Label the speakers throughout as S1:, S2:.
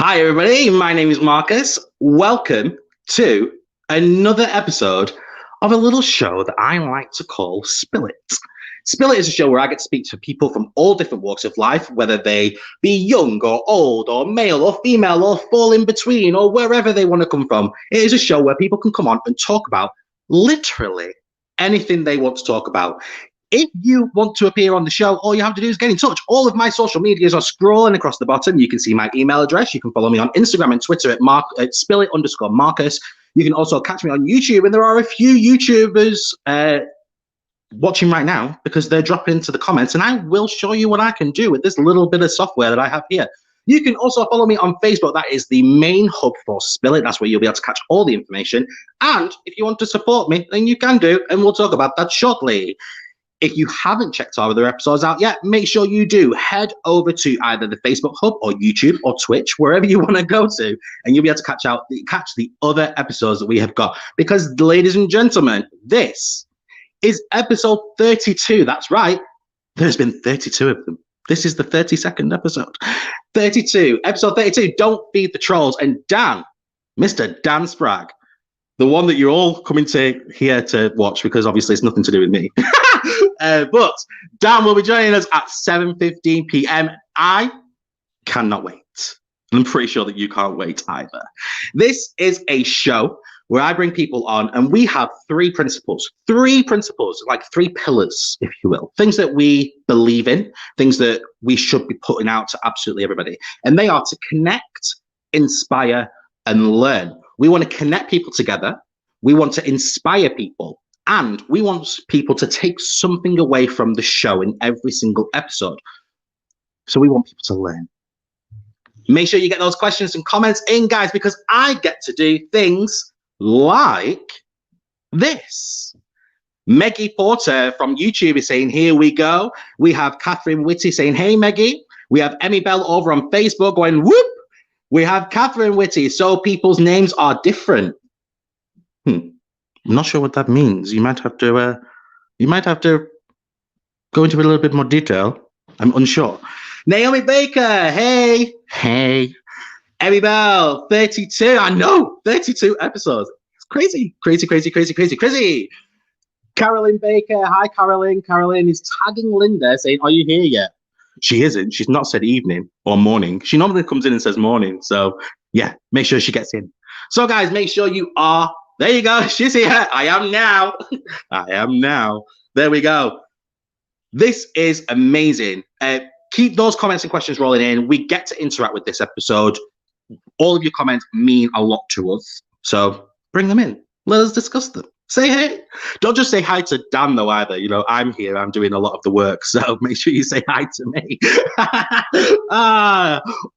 S1: Hi, everybody. My name is Marcus. Welcome to another episode of a little show that I like to call Spill It. Spill It is a show where I get to speak to people from all different walks of life, whether they be young or old or male or female or fall in between or wherever they want to come from. It is a show where people can come on and talk about literally anything they want to talk about. If you want to appear on the show, all you have to do is get in touch. All of my social medias are scrolling across the bottom. You can see my email address. You can follow me on Instagram and Twitter at spillit_Marcus. You can also catch me on YouTube, and there are a few YouTubers watching right now because they're dropping into the comments, and I will show you what I can do with this little bit of software that I have here. You can also follow me on Facebook. That is the main hub for Spill It. That's where you'll be able to catch all the information. And if you want to support me, then you can do, and we'll talk about that shortly. If you haven't checked our other episodes out yet, make sure you do. Head over to either the Facebook hub or YouTube or Twitch, wherever you want to go to, and you'll be able to catch the other episodes that we have got. Because, ladies and gentlemen, this is episode 32. That's right. There's been 32 of them. This is the 32nd episode. 32. Episode 32. Don't feed the trolls. And Dan, Mr. Dan Spragg, the one that you're all coming to here to watch, because obviously it's nothing to do with me. But Dan will be joining us at 7:15 p.m. I cannot wait. I'm pretty sure that you can't wait either. This is a show where I bring people on, and we have three principles, like three pillars, if you will, things that we believe in, things that we should be putting out to absolutely everybody. And they are to connect, inspire, and learn. We want to connect people together. We want to inspire people. And we want people to take something away from the show in every single episode. So we want people to learn. Make sure you get those questions and comments in, guys, because I get to do things like this. Meggie Porter from YouTube is saying, here we go. We have Catherine Whitty saying, hey, Meggie. We have Emmy Bell over on Facebook going, whoop. We have Catherine Whitty. So people's names are different. I'm not sure what that means. You might have to go into a little bit more detail. I'm unsure. Naomi Baker, hey. Emmy Bell, 32. I know, 32 episodes. It's crazy. Carolyn Baker, hi Carolyn. Carolyn is tagging Linda saying, are you here yet? She isn't. She's not said evening or morning. She normally comes in and says morning. So yeah, make sure she gets in. So guys, make sure you are. There you go. She's here. I am now. There we go. This is amazing. Keep those comments and questions rolling in. We get to interact with this episode. All of your comments mean a lot to us. So bring them in. Let us discuss them. Say hey. Don't just say hi to Dan, though, either. You know, I'm here. I'm doing a lot of the work. So make sure you say hi to me.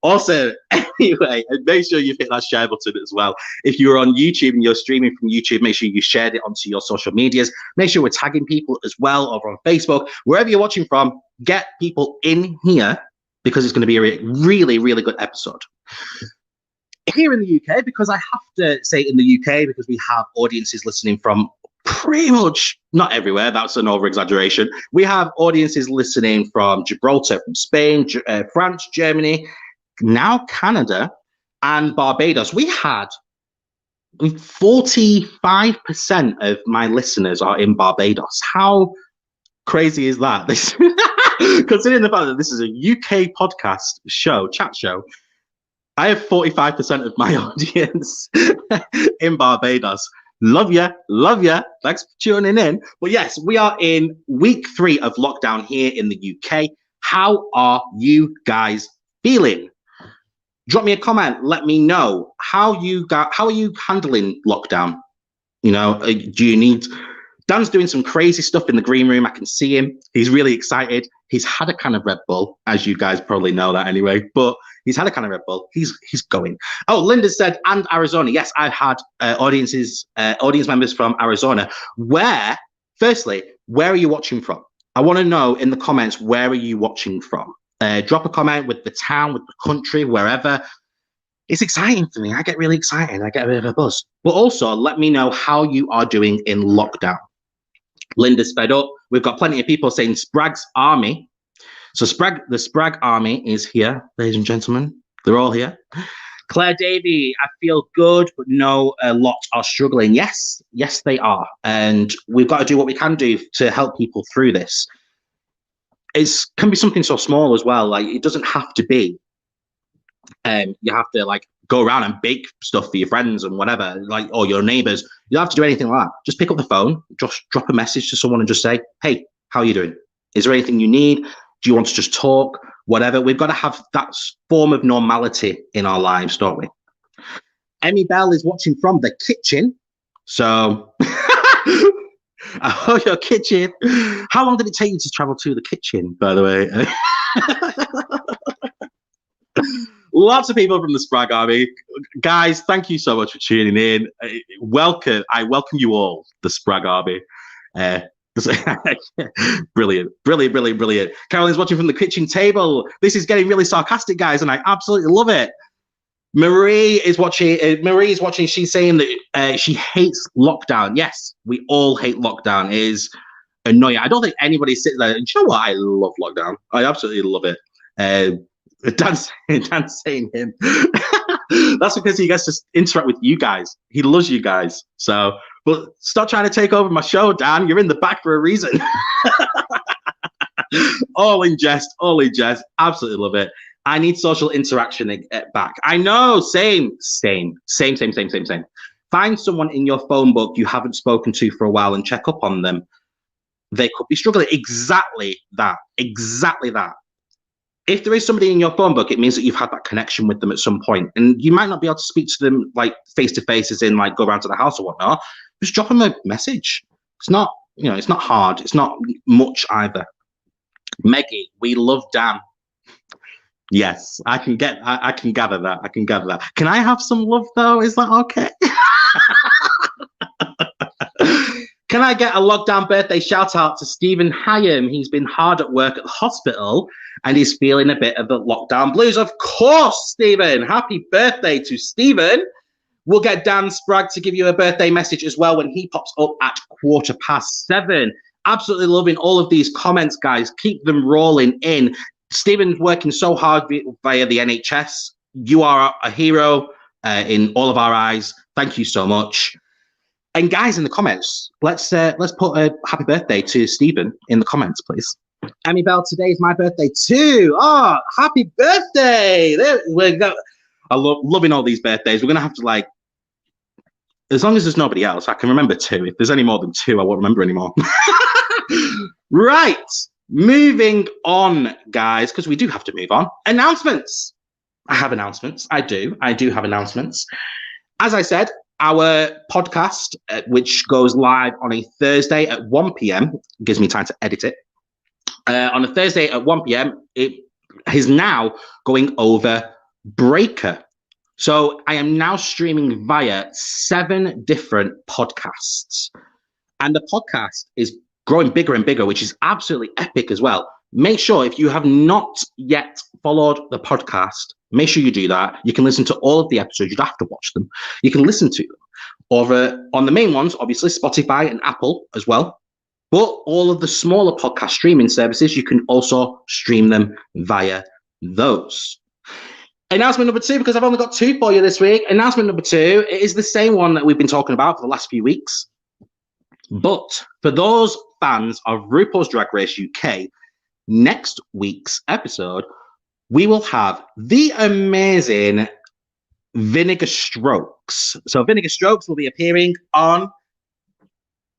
S1: Awesome. Anyway, and make sure you hit that share button as well. If you're on YouTube and you're streaming from YouTube, make sure you shared it onto your social medias. Make sure we're tagging people as well over on Facebook. Wherever you're watching from, get people in here because it's going to be a really, really good episode. Here in the UK, because I have to say in the UK, because we have audiences listening from pretty much not everywhere. That's an over-exaggeration. We have audiences listening from Gibraltar, from Spain, France, Germany, now Canada, and Barbados. We had 45% of my listeners are in Barbados. How crazy is that? Considering the fact that this is a UK podcast show, chat show, I have 45% of my audience in Barbados. Love ya. Thanks for tuning in. But yes, we are in week 3 of lockdown here in the UK. How are you guys feeling? Drop me a comment. Let me know how are you handling lockdown? You know, do you need? Dan's doing some crazy stuff in the green room. I can see him. He's really excited. He's had a can of Red Bull, as you guys probably know that anyway. But he's had a can of Red Bull. He's going. Oh, Linda said, and Arizona. Yes, I've had audience members from Arizona. Firstly, where are you watching from? I want to know in the comments, where are you watching from? Drop a comment with the town, with the country, wherever. It's exciting for me. I get really excited. I get a bit of a buzz. But also, let me know how you are doing in lockdown. Linda's fed up. We've got plenty of people saying Spragg's army. So the Spragg army is here, ladies and gentlemen. They're all here. Claire Davey, I feel good, but no, a lot are struggling. Yes, they are. And we've got to do what we can do to help people through this. It can be something so small as well. Like, it doesn't have to be, you have to like go around and bake stuff for your friends and whatever, like, or your neighbors. You don't have to do anything like that. Just pick up the phone, just drop a message to someone and just say, hey, how are you doing? Is there anything you need? Do you want to just talk? Whatever. We've got to have that form of normality in our lives, don't we? Emmy Bell is watching from the kitchen. So, oh, your kitchen. How long did it take you to travel to the kitchen, by the way? Lots of people from the Spragg Army. Guys, thank you so much for tuning in. Welcome. I welcome you all, the Spragg Army. Brilliant. Caroline's watching from the kitchen table. This is getting really sarcastic, guys, and I absolutely love it. Marie is watching. She's saying that she hates lockdown. Yes, we all hate lockdown. It is annoying. I don't think anybody sits there. And you know what? I love lockdown. I absolutely love it. Dan's saying him. That's because he gets to interact with you guys. He loves you guys. So, but stop trying to take over my show, Dan. You're in the back for a reason. All in jest. Absolutely love it. I need social interaction back. I know. Same. Find someone in your phone book you haven't spoken to for a while and check up on them. They could be struggling. Exactly that. If there is somebody in your phone book, it means that you've had that connection with them at some point. And you might not be able to speak to them like face to face, as in like go around to the house or whatnot. Just drop them a message. It's not, it's not hard. It's not much either. Meggie, we love Dan. Yes, I can gather that. Can I have some love though? Is that okay? Can I get a lockdown birthday shout out to Stephen Hyam? He's been hard at work at the hospital and he's feeling a bit of the lockdown blues. Of course, Stephen. Happy birthday to Stephen. We'll get Dan Spragg to give you a birthday message as well when he pops up at 7:15. Absolutely loving all of these comments, guys. Keep them rolling in. Stephen's working so hard via the NHS. You are a hero in all of our eyes. Thank you so much. And guys, in the comments, let's put a happy birthday to Stephen in the comments, please. Emmy Bell, today is my birthday too. Oh, happy birthday! There we go. I loving all these birthdays. We're gonna have to as long as there's nobody else, I can remember two. If there's any more than two, I won't remember anymore. Right, moving on, guys, because we do have to move on. Announcements. I have announcements. I do have announcements. As I said, our podcast, which goes live on a Thursday at 1 p.m., gives me time to edit it. On a Thursday at 1 p.m., it is now going over Breaker. So I am now streaming via 7 different podcasts. And the podcast is growing bigger and bigger, which is absolutely epic as well. Make sure, if you have not yet followed the podcast, make sure you do that. You can listen to all of the episodes. You don't have to watch them. You can listen to them. Or on the main ones, obviously, Spotify and Apple as well. But all of the smaller podcast streaming services, you can also stream them via those. Announcement number 2, because I've only got 2 for you this week. Announcement number 2, it is the same one that we've been talking about for the last few weeks. But for those fans of RuPaul's Drag Race UK, next week's episode, we will have the amazing Vinegar Strokes. So Vinegar Strokes will be appearing on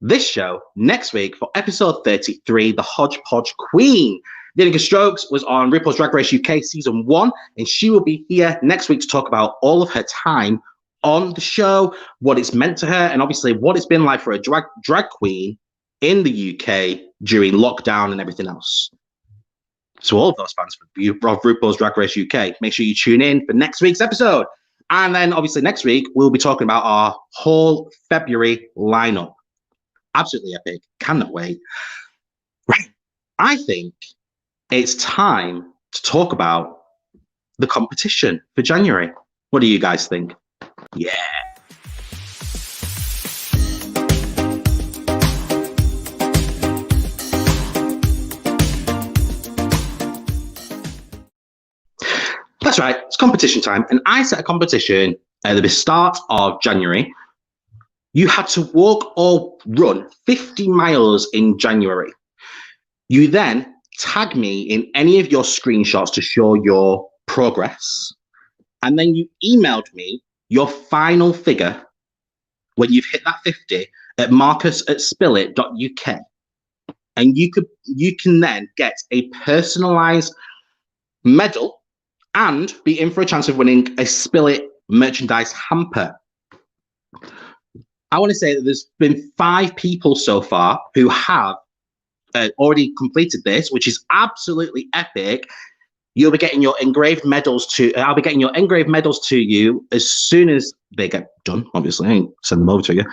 S1: this show next week for episode 33, The Hodgepodge Queen. Vinegar Strokes was on RuPaul's Drag Race UK season 1, and she will be here next week to talk about all of her time on the show, what it's meant to her, and obviously what it's been like for a drag queen in the UK during lockdown and everything else. So all of those fans of RuPaul's Drag Race UK, make sure you tune in for next week's episode. And then obviously next week, we'll be talking about our whole February lineup. Absolutely epic. Cannot wait. Right. I think it's time to talk about the competition for January. What do you guys think? Yeah. That's right. It's competition time. And I set a competition at the start of January. You had to walk or run 50 miles in January. You then tag me in any of your screenshots to show your progress. And then you emailed me your final figure when you've hit that 50 at marcus@spillit.uk. And you can then get a personalized medal and be in for a chance of winning a Spillit merchandise hamper. I want to say that there's been 5 people so far who have already completed this, which is absolutely epic. You'll be getting your engraved medals I'll be getting your engraved medals to you as soon as they get done, obviously, and send them over to you.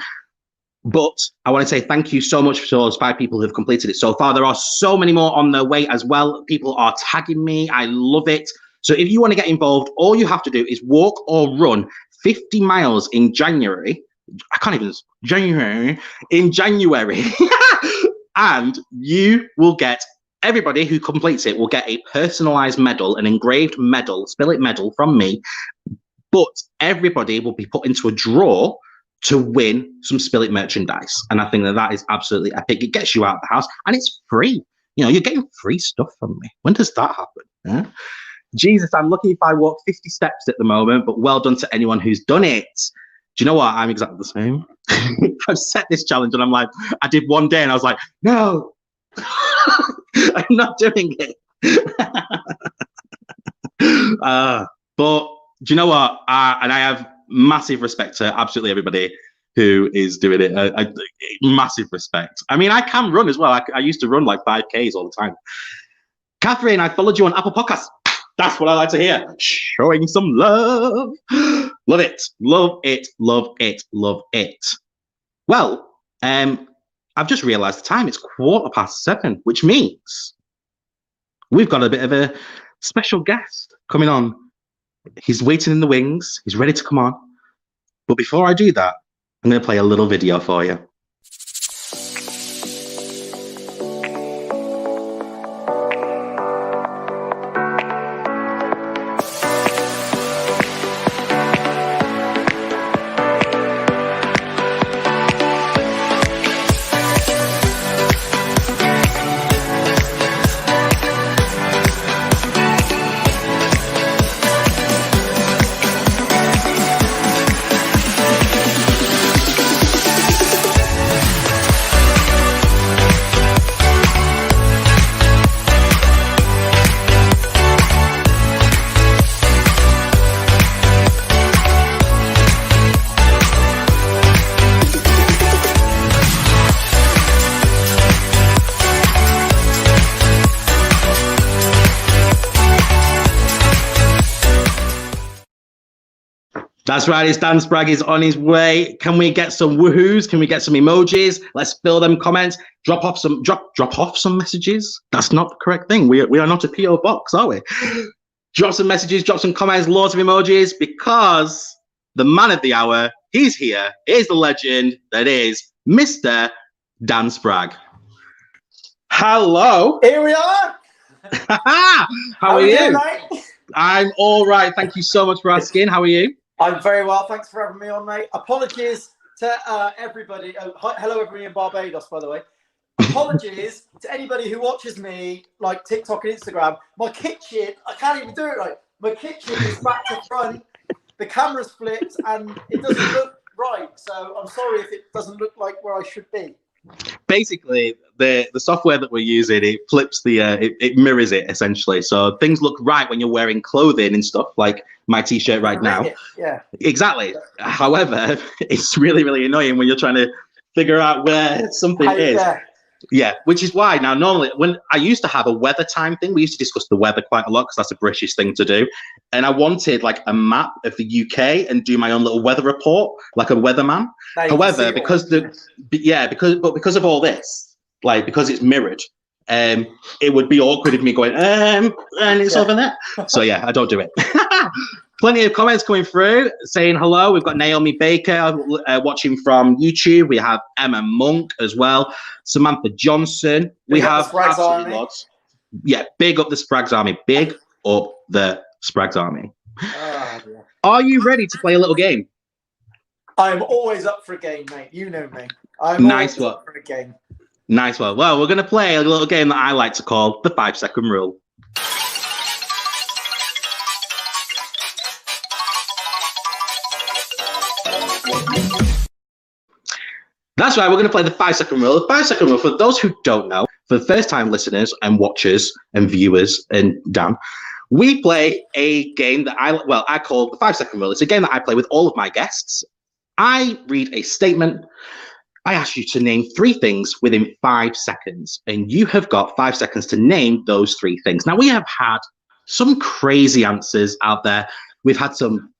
S1: But I want to say thank you so much for those 5 people who have completed it so far. There are so many more on their way as well. People are tagging me. I love it. So if you want to get involved, all you have to do is walk or run 50 miles in January. I can't even, in January. And you will get, everybody who completes it will get a personalized medal, an engraved medal, Spillit medal from me. But everybody will be put into a draw to win some Spillit merchandise. And I think that is absolutely epic. It gets you out of the house and it's free. You know, you're getting free stuff from me. When does that happen? Yeah? Jesus, I'm lucky if I walk 50 steps at the moment, but well done to anyone who's done it. Do you know what? I'm exactly the same. I've set this challenge and I'm like, I did one day and I was like, no, I'm not doing it. But do you know what? And I have massive respect to absolutely everybody who is doing it. Massive respect. I mean, I can run as well. I used to run like 5Ks all the time. Catherine, I followed you on Apple Podcasts. That's what I like to hear. Showing some love. Love it. Love it. Love it. Love it. Well, I've just realized the time. It's 7:15, which means we've got a bit of a special guest coming on. He's waiting in the wings. He's ready to come on. But before I do that, I'm going to play a little video for you. That's right, it's Dan Spragg is on his way. Can we get some woohoos? Can we get some emojis? Let's fill them comments. Drop off some messages. That's not the correct thing. We are not a PO box, are we? Drop some messages, drop some comments, loads of emojis, because the man of the hour, he's here. Here's the legend that is Mr. Dan Spragg. Hello.
S2: Here we are.
S1: How are you?
S2: Doing, mate?
S1: I'm all right. Thank you so much for asking. How are you?
S2: I'm very well. Thanks for having me on, mate. Apologies to everybody. Hello, everybody in Barbados, by the way. Apologies to anybody who watches me, like TikTok and Instagram. My kitchen, I can't even do it right. My kitchen is back to front. The camera's flipped and it doesn't look right. So I'm sorry if it doesn't look like where I should be.
S1: Basically, the software that we're using, it flips it mirrors it essentially. So things look right when you're wearing clothing and stuff, like my t-shirt right now.
S2: Yeah,
S1: exactly. However, it's really, really annoying when you're trying to figure out where something is. Yeah, which is why now normally when I used to have a weather time thing, we used to discuss the weather quite a lot because that's a British thing to do. And I wanted like a map of the UK and do my own little weather report, like a weatherman. However, because of all this, like because it's mirrored, it would be awkward of me going, and it's over there. So yeah, I don't do it. Plenty of comments coming through saying hello. We've got Naomi Baker watching from YouTube. We have Emma Monk as well. Samantha Johnson. We have absolutely lots. Yeah, big up the Spraggs Army. Big up the Spragg's Army.
S2: Yeah.
S1: Are you ready to play a little game?
S2: I'm always up for a game, mate. You know me. I'm
S1: Nice
S2: always
S1: one.
S2: up for a game.
S1: Nice one. Well, we're going to play a little game that I like to call the 5-second rule. That's right, we're going to play the 5-second rule. The 5-second rule, for those who don't know, for the first-time listeners and watchers and viewers and Dan, we play a game that I call the 5-second rule. It's a game that I play with all of my guests. I read a statement. I ask you to name 3 things within 5 seconds, and you have got 5 seconds to name those 3 things. Now, we have had some crazy answers out there. We've had some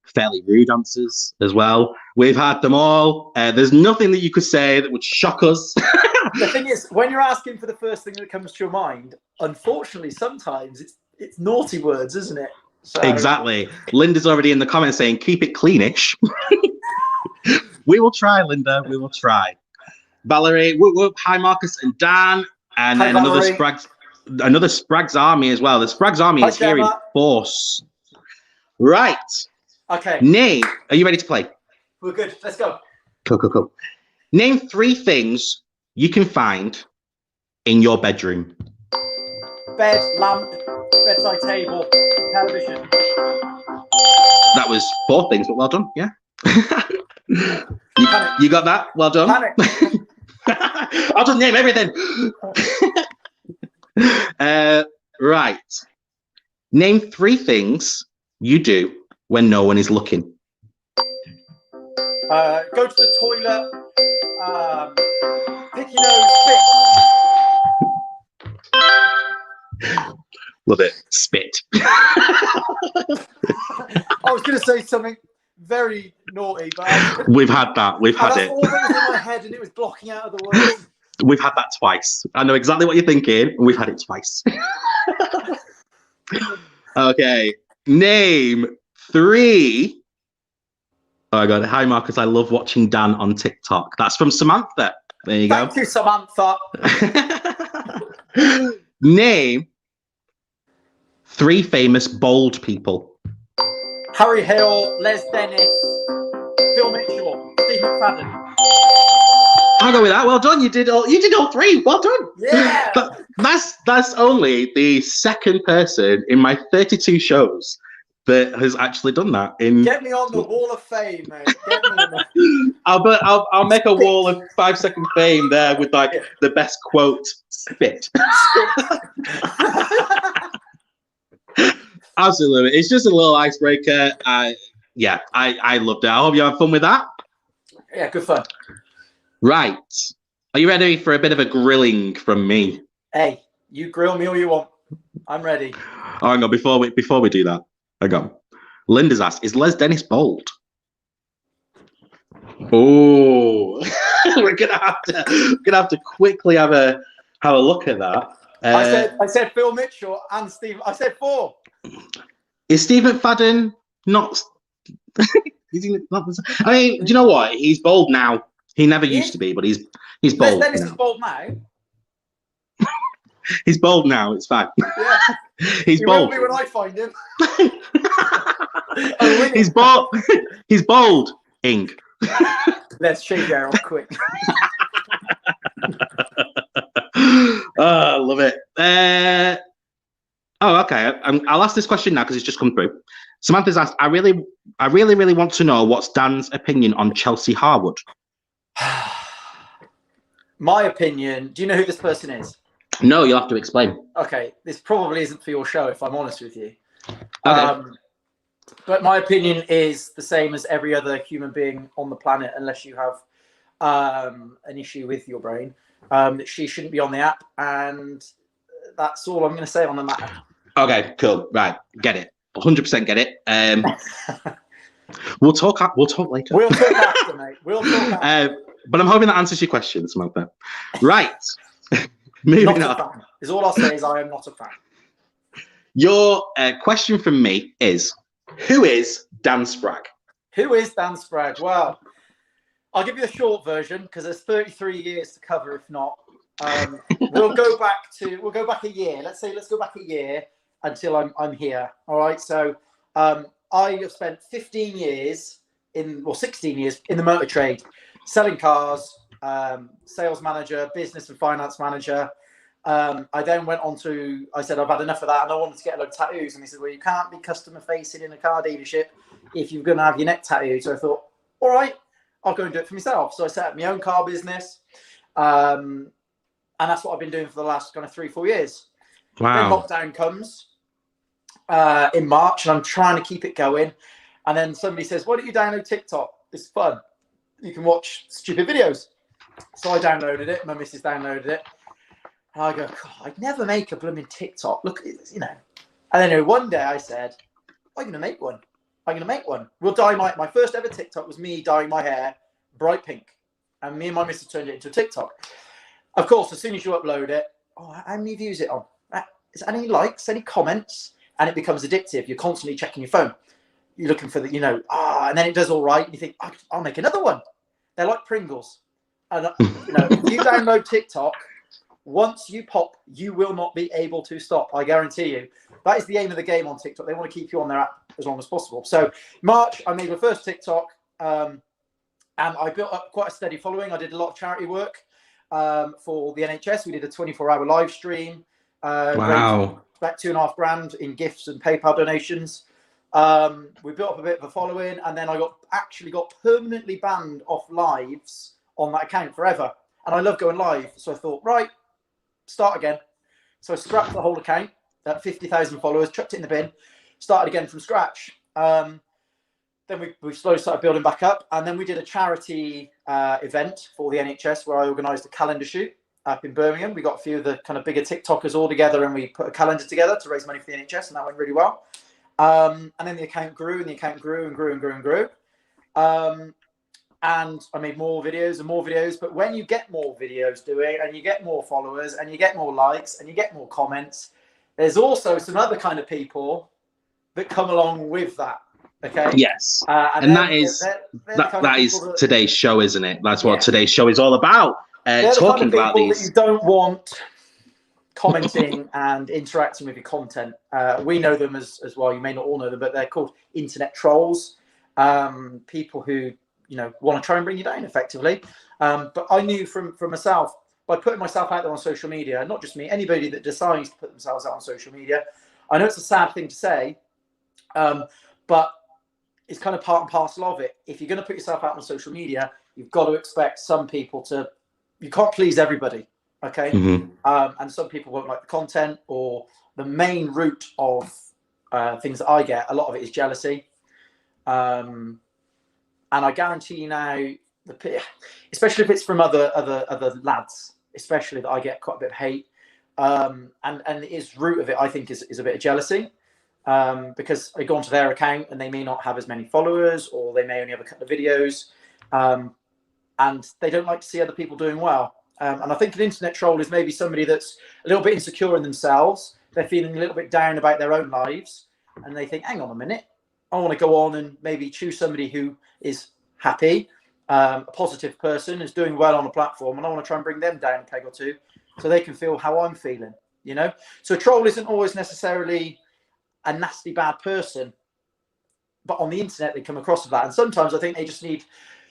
S1: fairly rude answers as well. We've had them all. There's nothing that you could say that would shock us.
S2: The thing is, when you're asking for the first thing that comes to your mind, unfortunately, sometimes it's naughty words, isn't it? So...
S1: Exactly. Linda's already in the comments saying, keep it cleanish. We will try, Linda. We will try. Valerie, whoop, hi, Marcus and Dan. And
S2: hi,
S1: then another Spragg's Army as well. The Spragg's Army is here in force. Right.
S2: Okay.
S1: Name. Are you ready to play?
S2: We're good. Let's go.
S1: Cool. Name 3 things you can find in your bedroom.
S2: Bed, lamp, bedside table, television.
S1: That was 4 things, but well done. Yeah. You got that? Well done. I'll just name everything. Right. Name 3 things you do when no one is looking.
S2: Go to the toilet, pick your nose, spit.
S1: Love it. Spit.
S2: I was going to say something very naughty, but
S1: we've had that. We've had it.
S2: That's all that was in my head, and it was blocking out of the words.
S1: We've had that twice. I know exactly what you're thinking. We've had it twice. Okay. Name 3. Oh my God. Hi, Marcus. I love watching Dan on TikTok. That's from Samantha. There you go.
S2: Thank you, Samantha.
S1: Name 3 famous bald people.
S2: Harry Hill, Les Dennis, Phil Mitchell, Steve McFadden.
S1: I'll go with that. Well done. You did all 3. Well done.
S2: Yeah.
S1: But that's only the 2nd person in my 32 shows that has actually done that.
S2: Get me on the wall of fame, mate. Get me on the...
S1: I'll make a wall of 5-second fame there with like the best quote. Spit. Absolutely. It's just a little icebreaker. I loved it. I hope you had fun with that.
S2: Yeah, good fun.
S1: Right. Are you ready for a bit of a grilling from me?
S2: Hey, you grill me all you want. I'm ready.
S1: Oh, hang on. Before we do that, hang on. Linda's asked, is Les Dennis bald? Oh, we're gonna have to quickly have a look at that.
S2: I said Phil Mitchell and Steve. I said 4.
S1: Is Steve McFadden not? Is he not? I mean, do you know what? He's bald now. He never used to be, but he's bald.
S2: Dennis is bald now.
S1: He's bald now. It's fine.
S2: Yeah.
S1: He's bald.
S2: He will be when I find him.
S1: He's bald. He's bald. Ing.
S2: Let's shake your off quick.
S1: I love it. Okay. I'll ask this question now because it's just come through. Samantha's asked, I really want to know what's Dan's opinion on Chelsea Harwood.
S2: My opinion. Do you know who this person is?
S1: No, you'll have to explain.
S2: Okay, this probably isn't for your show, if I'm honest with you.
S1: Okay.
S2: But my opinion is the same as every other human being on the planet, unless you have an issue with your brain. That she shouldn't be on the app, and that's all I'm going to say on the matter. Okay,
S1: cool. Right, get it. 100% get it. We'll talk later.
S2: We'll talk after, mate. We'll talk after.
S1: But I'm hoping that answers your question, Samantha. Right. Moving on.
S2: Is all I'll say is I am not a fan.
S1: Your question from me is, who is Dan Spragg?
S2: Who is Dan Spragg? Well, I'll give you the short version because there's 33 years to cover. If not, we'll go back a year. Let's go back a year. until I'm here. All right. So I have spent 15 years 16 years in the motor trade, selling cars, sales manager, business and finance manager. I then went on to, I said, I've had enough of that and I wanted to get a load of tattoos. And he said, well, you can't be customer facing in a car dealership if you're going to have your neck tattooed. So I thought, all right, I'll go and do it for myself. So I set up my own car business. And that's what I've been doing for the last kind of 3-4 years.
S1: Wow.
S2: Then lockdown comes in March and I'm trying to keep it going. And then somebody says, why don't you download TikTok? It's fun. You can watch stupid videos. So I downloaded it. My missus downloaded it. And I go, God, I'd never make a blooming TikTok. Look, you know. And then one day I said, I'm going to make one. I'm going to make one. We'll dye my first ever TikTok was me dyeing my hair bright pink. And me and my missus turned it into a TikTok. Of course, as soon as you upload it, how many views it on? Any likes, any comments? And it becomes addictive. You're constantly checking your phone. You're looking for the, and then it does all right. And you think, I'll make another one. They're like Pringles. And, if you download TikTok, once you pop, you will not be able to stop. I guarantee you. That is the aim of the game on TikTok. They want to keep you on their app as long as possible. So March, I made my first TikTok, and I built up quite a steady following. I did a lot of charity work for the NHS. We did a 24-hour live stream.
S1: Wow.
S2: About $2,500 in gifts and PayPal donations. We built up a bit of a following, and then I got permanently banned off lives on that account forever. And I love going live, so I thought, right, start again. So I scrapped the whole account at 50,000 followers, chucked it in the bin, started again from scratch. Then we slowly started building back up, and then we did a charity event for the NHS where I organised a calendar shoot up in Birmingham. We got a few of the kind of bigger TikTokers all together, and we put a calendar together to raise money for the NHS, and that went really well. And then the account grew, and the account grew and grew and grew and grew. And I made more videos and more videos. But when you get more videos doing, and you get more followers, and you get more likes, and you get more comments, there's also some other kind of people that come along with that. Okay.
S1: Yes. And that is today's show, isn't it? That's what today's show is all about. Talking about these.
S2: That you don't want commenting and interacting with your content. We know them as well. You may not all know them, but they're called internet trolls. People who want to try and bring you down effectively. But I knew from myself, by putting myself out there on social media, not just me, anybody that decides to put themselves out on social media, I know it's a sad thing to say, but it's kind of part and parcel of it. If you're going to put yourself out on social media, you've got to expect some people you can't please everybody. Okay. Mm-hmm. And some people won't like the content, or the main root of things that I get, a lot of it is jealousy. And I guarantee you now, especially if it's from other lads, especially, that I get quite a bit of hate. And its root of it, I think, is a bit of jealousy. Because I go onto their account and they may not have as many followers, or they may only have a couple of videos. And they don't like to see other people doing well. And I think an internet troll is maybe somebody that's a little bit insecure in themselves. They're feeling a little bit down about their own lives. And they think, hang on a minute, I want to go on and maybe choose somebody who is happy, a positive person, is doing well on a platform. And I want to try and bring them down a peg or two so they can feel how I'm feeling, So a troll isn't always necessarily a nasty, bad person. But on the internet, they come across with that. And sometimes I think they just need,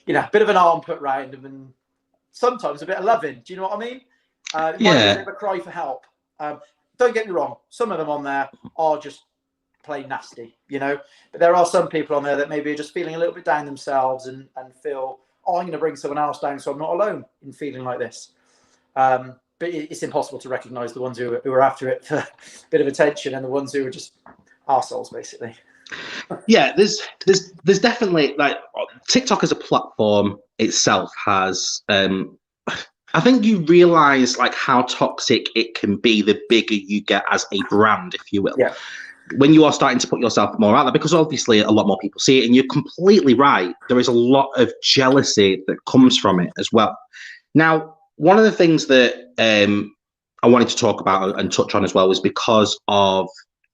S2: a bit of an arm put around them, and sometimes a bit of loving. Do you know what I mean? It might be a bit of a cry for help. Don't get me wrong. Some of them on there are just plain nasty, But there are some people on there that maybe are just feeling a little bit down themselves and feel, I'm going to bring someone else down so I'm not alone in feeling like this. But it's impossible to recognise the ones who are after it for a bit of attention and the ones who are just arseholes, basically.
S1: Yeah, there's definitely, like, TikTok as a platform itself has I think you realize like how toxic it can be the bigger you get as a brand, if you will.
S2: Yeah.
S1: When you are starting to put yourself more out there, because obviously a lot more people see it, and you're completely right, there is a lot of jealousy that comes from it as well. Now, one of the things that I wanted to talk about and touch on as well was because of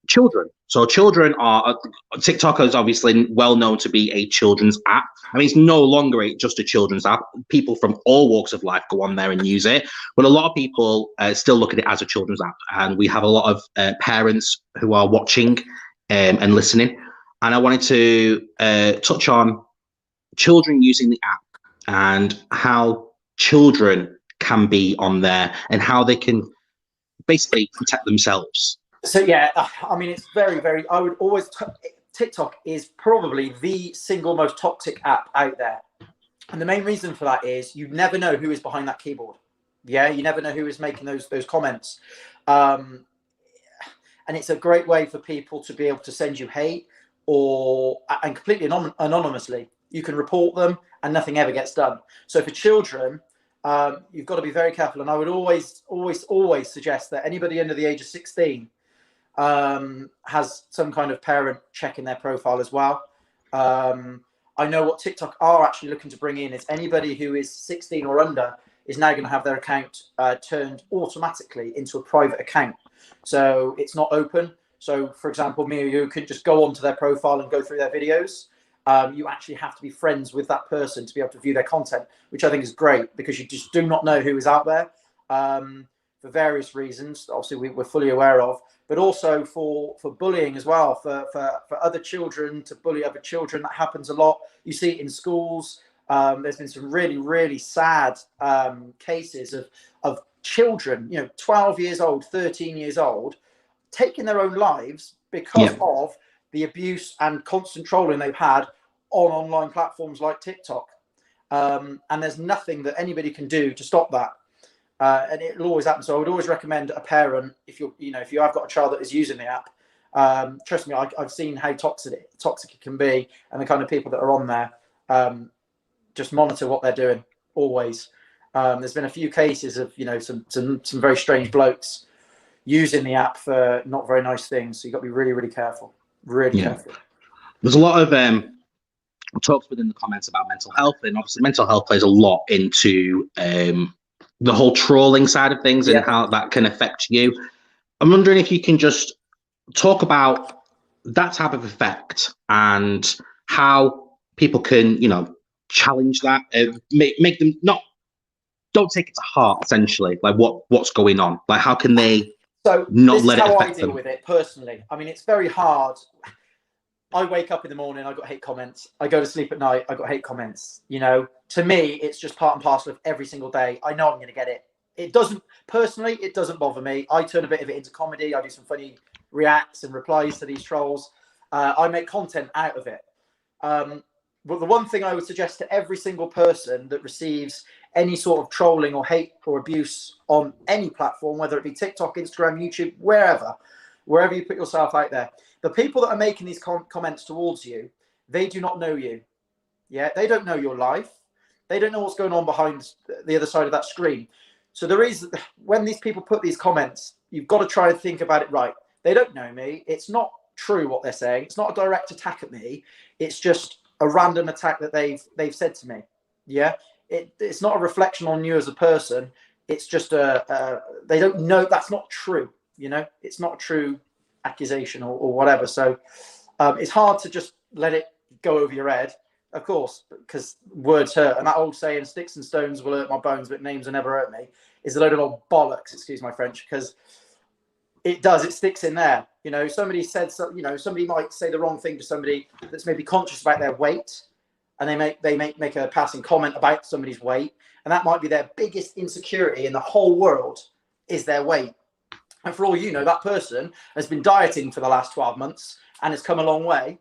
S1: children. So children are TikTok is obviously well known to be a children's app. I mean, it's no longer just a children's app. People from all walks of life go on there and use it, but a lot of people still look at it as a children's app. And we have a lot of parents who are watching and listening. And I wanted to touch on children using the app and how children can be on there and how they can basically protect themselves.
S2: So yeah, I mean, it's very, very. I would always. TikTok is probably the single most toxic app out there, and the main reason for that is you never know who is behind that keyboard. Yeah, you never know who is making those comments, and it's a great way for people to be able to send you hate and completely anonymously. You can report them, and nothing ever gets done. So for children, you've got to be very careful. And I would always suggest that anybody under the age of 16 has some kind of parent checking their profile as well. I know what TikTok are actually looking to bring in is anybody who is 16 or under is now going to have their account turned automatically into a private account. So it's not open. So for example, me or you could just go onto their profile and go through their videos. You actually have to be friends with that person to be able to view their content, which I think is great because you just do not know who is out there for various reasons. Obviously, we're fully aware of, but also for bullying as well, for other children to bully other children. That happens a lot. You see it in schools. There's been some really, really sad cases of children, 12 years old, 13 years old, taking their own lives because of the abuse and constant trolling they've had on online platforms like TikTok. And there's nothing that anybody can do to stop that. And it'll always happen. So I would always recommend a parent, if you have got a child that is using the app, trust me, I've seen how toxic it can be and the kind of people that are on there. Just monitor what they're doing always. There's been a few cases of, some very strange blokes using the app for not very nice things. So you've got to be really, really careful. Really careful.
S1: There's a lot of talks within the comments about mental health, and obviously mental health plays a lot into the whole trolling side of things and how that can affect you. I'm wondering if you can just talk about that type of effect and how people can, challenge that, make them don't take it to heart, essentially, like what's going on, like how can they not let it affect them? This is how I deal
S2: with it personally. I mean, it's very hard. I wake up in the morning, I got hate comments. I go to sleep at night, I got hate comments. To me, it's just part and parcel of every single day. I know I'm going to get it. It doesn't bother me. I turn a bit of it into comedy. I do some funny reacts and replies to these trolls. I make content out of it. But the one thing I would suggest to every single person that receives any sort of trolling or hate or abuse on any platform, whether it be TikTok, Instagram, YouTube, wherever you put yourself out there, the people that are making these comments towards you, they do not know you. Yeah, they don't know your life. They don't know what's going on behind the other side of that screen. So when these people put these comments, you've got to try and think about it right. They don't know me. It's not true what they're saying. It's not a direct attack at me. It's just a random attack that they've said to me. Yeah, it's not a reflection on you as a person. It's just they don't know. That's not true. It's not a true accusation or whatever. So it's hard to just let it go over your head, of course, because words hurt. And that old saying, "Sticks and stones will hurt my bones, but names will never hurt me," is a load of old bollocks. Excuse my French, because it does. It sticks in there. Somebody said, somebody might say the wrong thing to somebody that's maybe conscious about their weight, and they make a passing comment about somebody's weight, and that might be their biggest insecurity in the whole world is their weight. And for all you know, that person has been dieting for the last 12 months and has come a long way.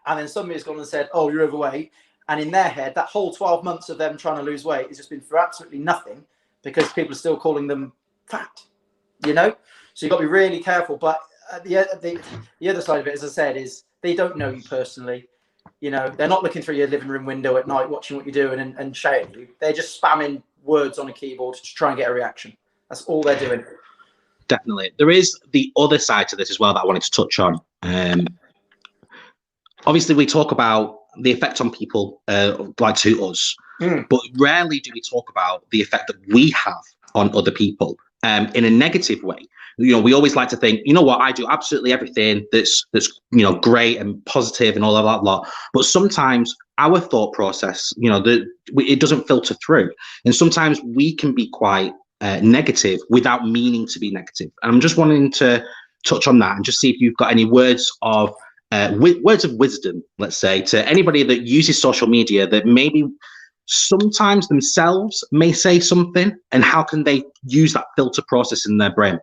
S2: And then somebody's gone and said, "Oh, you're overweight." And in their head, that whole 12 months of them trying to lose weight has just been for absolutely nothing because people are still calling them fat. So you've got to be really careful. But the other side of it, as I said, is they don't know you personally. They're not looking through your living room window at night watching what you're doing and shouting at you. They're just spamming words on a keyboard to try and get a reaction. That's all they're doing.
S1: Definitely. There is the other side to this as well that I wanted to touch on. Obviously, we talk about the effect on people like to us, but rarely do we talk about the effect that we have on other people in a negative way. we always like to think, you know what, I do absolutely everything that's great and positive and all of that lot. But sometimes our thought process, it doesn't filter through, and sometimes we can be quite negative without meaning to be negative. And I'm just wanting to touch on that and just see if you've got any words of wisdom, let's say, to anybody that uses social media that maybe sometimes themselves may say something, and how can they use that filter process in their brain?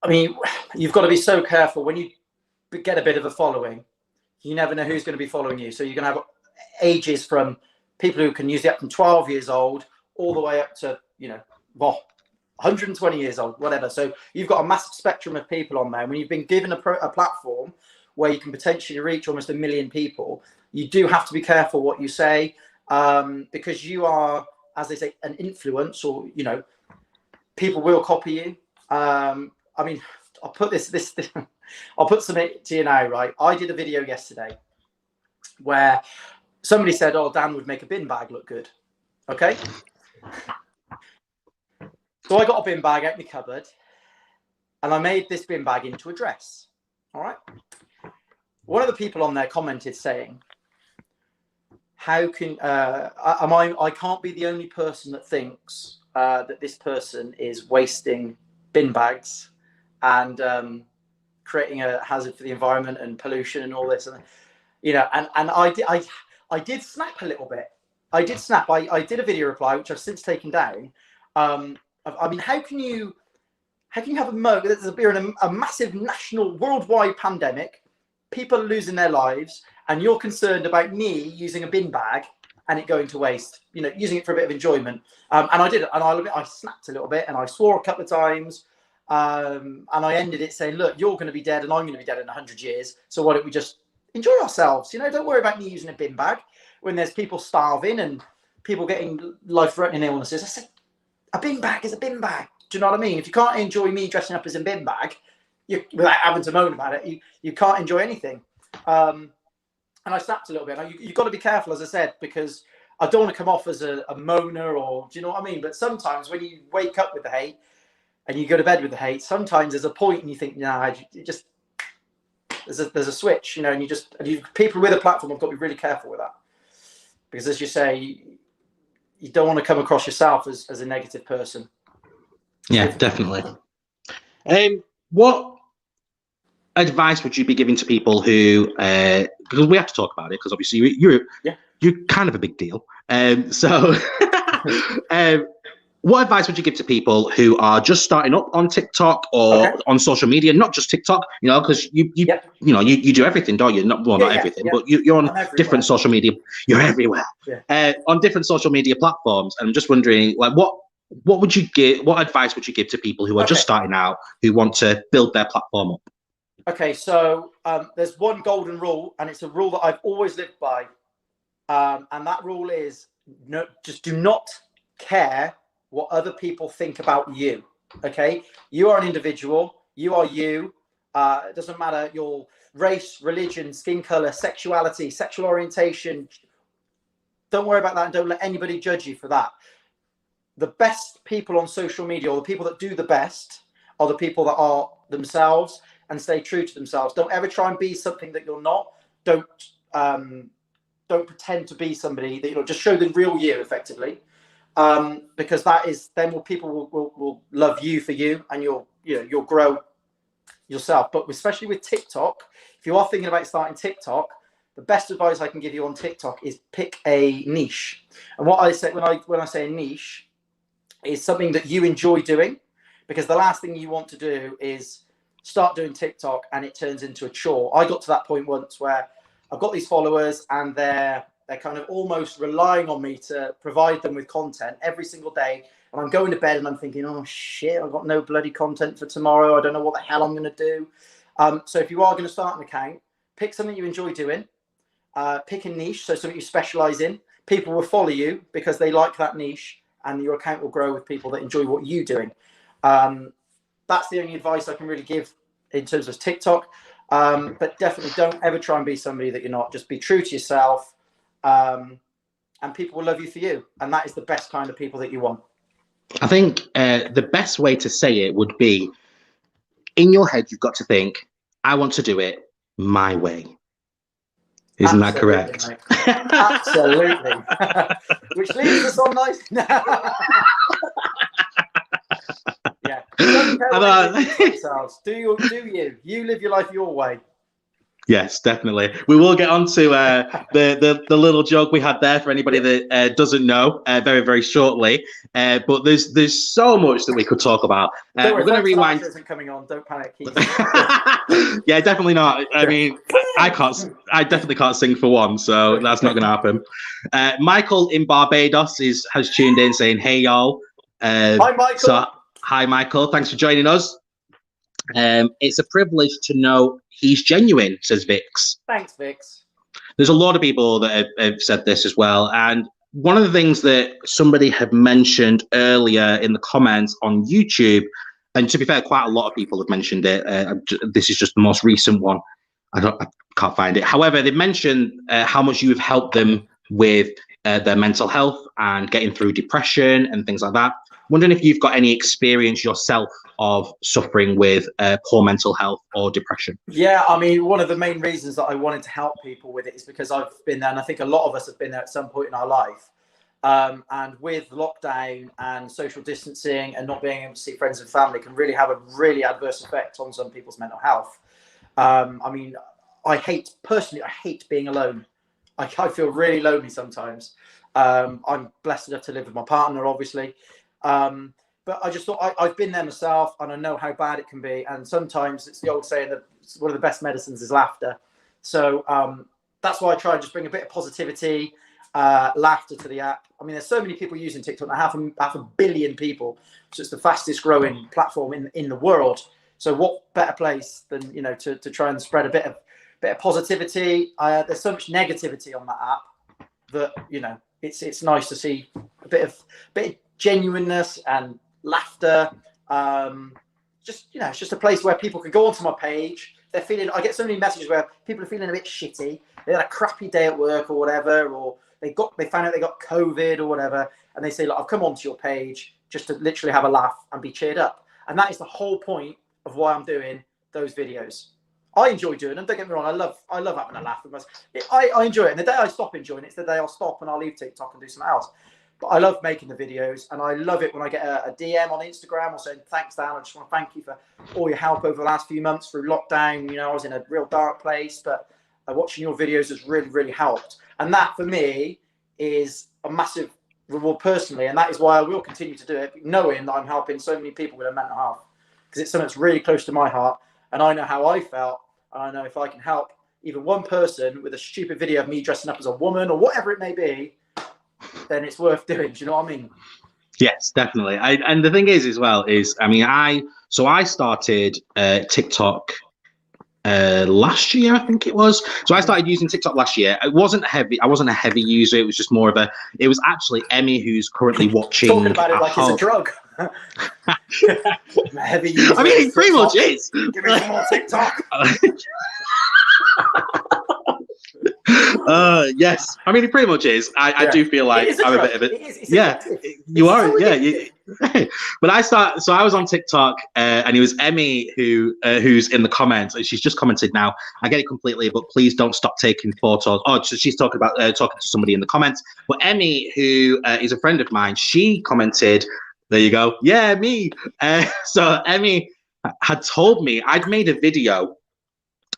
S2: I mean, you've got to be so careful when you get a bit of a following. You never know who's going to be following you. So you're going to have ages from people who can use the app from 12 years old all the way up to, 120 years old, whatever. So you've got a massive spectrum of people on there. When you've been given a platform where you can potentially reach almost 1 million people, you do have to be careful what you say, because you are, as they say, an influence, or, people will copy you. I mean, I'll put I'll put something to you now, right? I did a video yesterday where somebody said, "Oh, Dan would make a bin bag look good." Okay. So I got a bin bag out my cupboard, and I made this bin bag into a dress. All right. One of the people on there commented saying, "How can I can't be the only person that thinks that this person is wasting bin bags and creating a hazard for the environment and pollution and all this." And I did snap a little bit. I did snap. I did a video reply, which I've since taken down. I mean, how can you have there's been a massive national worldwide pandemic, people are losing their lives, and you're concerned about me using a bin bag and it going to waste, using it for a bit of enjoyment. And I did it, and I snapped a little bit, and I swore a couple of times. And I ended it saying, "Look, you're going to be dead and I'm going to be dead in 100 years. So why don't we just enjoy ourselves? Don't worry about me using a bin bag when there's people starving and people getting life-threatening illnesses." I said, a bin bag is a bin bag. Do you know what I mean? If you can't enjoy me dressing up as a bin bag, without having to moan about it, you can't enjoy anything. And I snapped a little bit. Now, you've got to be careful, as I said, because I don't want to come off as a moaner, or do you know what I mean? But sometimes when you wake up with the hate and you go to bed with the hate, sometimes there's a point and you think, nah, there's a switch, and people with a platform have got to be really careful with that, because as you say, you don't want to come across yourself as a negative person.
S1: Yeah, definitely. What advice would you be giving to people who, because we have to talk about it, because obviously you're kind of a big deal. So what advice would you give to people who are just starting up on TikTok or on social media? Not just TikTok, because you do everything, don't you? Not everything, but you're on different social media. You're everywhere. On different social media platforms. And I'm just wondering, like, what would you give? What advice would you give to people who are just starting out, who want to build their platform up?
S2: Okay, so there's one golden rule, and it's a rule that I've always lived by, and that rule is just do not care what other people think about you. Okay, you are an individual. You are you. It doesn't matter your race, religion, skin color, sexuality, sexual orientation. Don't worry about that, and don't let anybody judge you for that. The best people on social media, or the people that do the best, are the people that are themselves and stay true to themselves. Don't ever try and be something that you're not. Don't pretend to be somebody that just show the real you, effectively. Because that is then people will love you for you, and you'll grow yourself. But especially with TikTok, if you are thinking about starting TikTok, the best advice I can give you on TikTok is pick a niche. And what I say when I say a niche is something that you enjoy doing, because the last thing you want to do is start doing TikTok and it turns into a chore. I got to that point once where I've got these followers and they're kind of almost relying on me to provide them with content every single day. And I'm going to bed and I'm thinking, oh shit, I've got no bloody content for tomorrow. I don't know what the hell I'm going to do. So if you are going to start an account, pick something you enjoy doing. Pick a niche, so something you specialize in. People will follow you because they like that niche, and your account will grow with people that enjoy what you're doing. That's the only advice I can really give in terms of TikTok. But definitely don't ever try and be somebody that you're not. Just be true to yourself, and people will love you for you. And that is the best kind of people that you want.
S1: I think the best way to say it would be, in your head, you've got to think, I want to do it my way. Isn't that correct?
S2: Mate. Absolutely. Which leads us on nice. Yeah. Don't care what they do themselves. Do you? You live your life your way.
S1: Yes, definitely. We will get on to the little joke we had there for anybody that doesn't know very, very shortly. But there's so much that we could talk about. We're going to rewind.
S2: Isn't coming on. Don't panic.
S1: Yeah, definitely not. I mean, I definitely can't sing for one, so that's not going to happen. Michael in Barbados has tuned in saying, "Hey y'all."
S2: Hi, Michael.
S1: So, hi, Michael. Thanks for joining us. It's a privilege to know he's genuine, says Vix.
S2: Thanks, Vix.
S1: There's a lot of people that have said this as well. And one of the things that somebody had mentioned earlier in the comments on YouTube, and to be fair, quite a lot of people have mentioned it. This is just the most recent one. I can't find it. However, they mentioned how much you have helped them with their mental health and getting through depression and things like that. Wondering if you've got any experience yourself of suffering with poor mental health or depression.
S2: Yeah, I mean, one of the main reasons that I wanted to help people with it is because I've been there, and I think a lot of us have been there at some point in our life. And with lockdown and social distancing and not being able to see friends and family can really have a really adverse effect on some people's mental health. I mean, I hate being alone. I feel really lonely sometimes. I'm blessed enough to live with my partner, obviously. But I just thought I've been there myself, and I know how bad it can be. And sometimes it's the old saying that one of the best medicines is laughter. So that's why I try and just bring a bit of positivity, laughter to the app. I mean, there's so many people using TikTok now, half a billion people. So it's the fastest growing platform in the world. So what better place than, to try and spread a bit of positivity. There's so much negativity on that app that, it's nice to see a bit of genuineness and laughter. It's just a place where people can go onto my page. I get so many messages where people are feeling a bit shitty. They had a crappy day at work or whatever, or they found out they got COVID or whatever, and they say, look, I've come onto your page just to literally have a laugh and be cheered up. And that is the whole point of why I'm doing those videos. I enjoy doing them. Don't get me wrong. I love having a laugh with myself. I enjoy it. And the day I stop enjoying it, it's the day I'll stop and I'll leave TikTok and do something else. But I love making the videos, and I love it when I get a DM on Instagram or saying, thanks, Dan. I just want to thank you for all your help over the last few months through lockdown. I was in a real dark place, but watching your videos has really, really helped. And that, for me, is a massive reward personally. And that is why I will continue to do it, knowing that I'm helping so many people with their mental health, because it's something that's really close to my heart. And I know how I felt. And I know if I can help even one person with a stupid video of me dressing up as a woman or whatever it may be, then it's worth doing. Do you know what I mean?
S1: Yes, definitely. And the thing is, I started TikTok last year, I think it was. So I started using TikTok last year. I wasn't a heavy user. It was just more of it was actually Emmy who's currently watching.
S2: Talking about it like it's a drug. Heavy user.
S1: I mean, it pretty much is.
S2: Give me some more TikTok.
S1: Yes, I mean, it pretty much is. I do feel like I'm a bit of it. You are. But I was on TikTok, and it was Emmy who's in the comments, and she's just commented now. I get it completely, but please don't stop taking photos. Oh, so she's talking about talking to somebody in the comments. But Emmy, who is a friend of mine, she commented. There you go. Yeah, me. So Emmy had told me I'd made a video.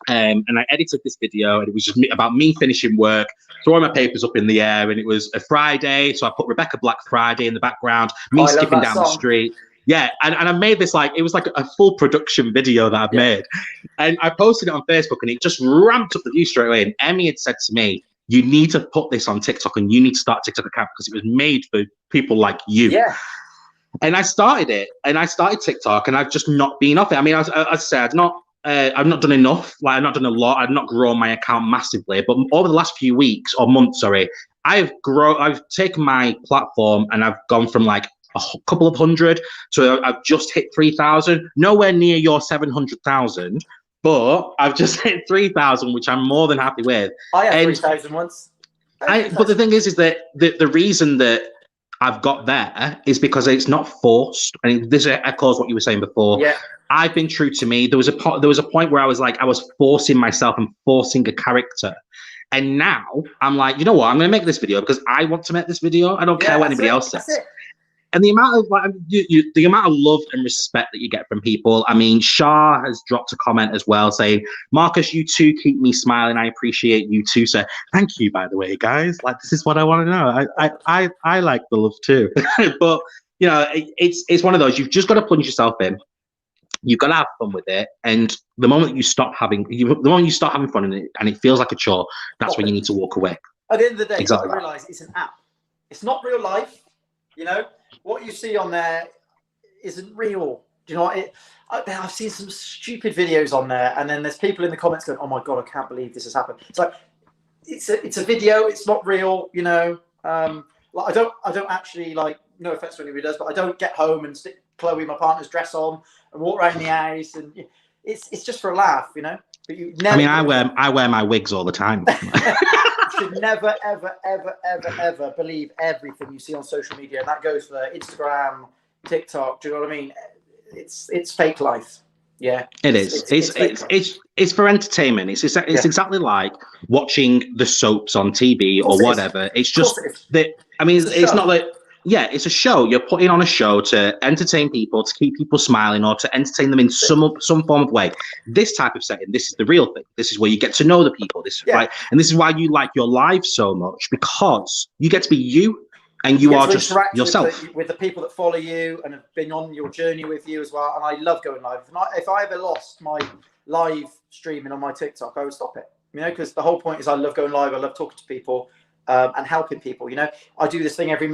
S1: And I edited this video, and it was just about me finishing work, throwing my papers up in the air, and it was a Friday, so I put Rebecca Black Friday in the background, me skipping down the street. Yeah, and I made this it was like a full production video that I've made. And I posted it on Facebook, and it just ramped up the views straight away. And Emmy had said to me, you need to put this on TikTok, and you need to start a TikTok account because it was made for people like you.
S2: Yeah.
S1: And I started it, and I started TikTok, and I've just not been off it. I mean, as I said, I've not done enough. I've not done a lot. I've not grown my account massively. But over the last few weeks or months, I've taken my platform and I've gone from a couple of hundred to I've just hit 3,000. Nowhere near your 700,000, but I've just hit 3,000, which I'm more than happy with.
S2: I had 3,000 once.
S1: But the thing is that the reason that I've got there is because it's not forced. And this echoes what you were saying before.
S2: Yeah.
S1: I've been true to me. There was a point where I was like, I was forcing myself and forcing a character. And now I'm like, you know what? I'm going to make this video because I want to make this video. I don't care what anybody else says. And the amount of the amount of love and respect that you get from people. I mean, Shah has dropped a comment as well saying, "Marcus, you too keep me smiling. I appreciate you too." So thank you, by the way, guys. Like, this is what I want to know. I like the love too. But you know, it's one of those. You've just got to plunge yourself in. You've got to have fun with it, and the moment you stop having fun in it, and it feels like a chore, that's when you need to walk away.
S2: At the end of the day,
S1: exactly.
S2: You realise it's an app. It's not real life. You know, what you see on there isn't real. Do you know what? I've seen some stupid videos on there, and then there's people in the comments going, "Oh my god, I can't believe this has happened." It's like it's a video. It's not real. You know, like I don't actually, like, no offense to anybody who does, but I don't get home and stick Chloe, my partner's dress on, and walk around the house, and it's just for a laugh, you know. But you never.
S1: I mean, I wear my wigs all the time.
S2: You should never, ever, ever, ever, ever believe everything you see on social media, and that goes for Instagram, TikTok. Do you know what I mean? It's fake life. Yeah,
S1: it is. It's for entertainment. It's exactly like watching the soaps on TV or whatever. It's just that. I mean, it's not like. Yeah, it's a show. You're putting on a show to entertain people, to keep people smiling, or to entertain them in some form of way. This type of setting, this is the real thing. This is where you get to know the people. This is right, and this is why you like your live so much, because you get to be you, and you are just yourself
S2: with the people that follow you and have been on your journey with you as well. And I love going live. If I ever lost my live streaming on my TikTok, I would stop it. You know, because the whole point is I love going live. I love talking to people. And helping people. You know, I do this thing every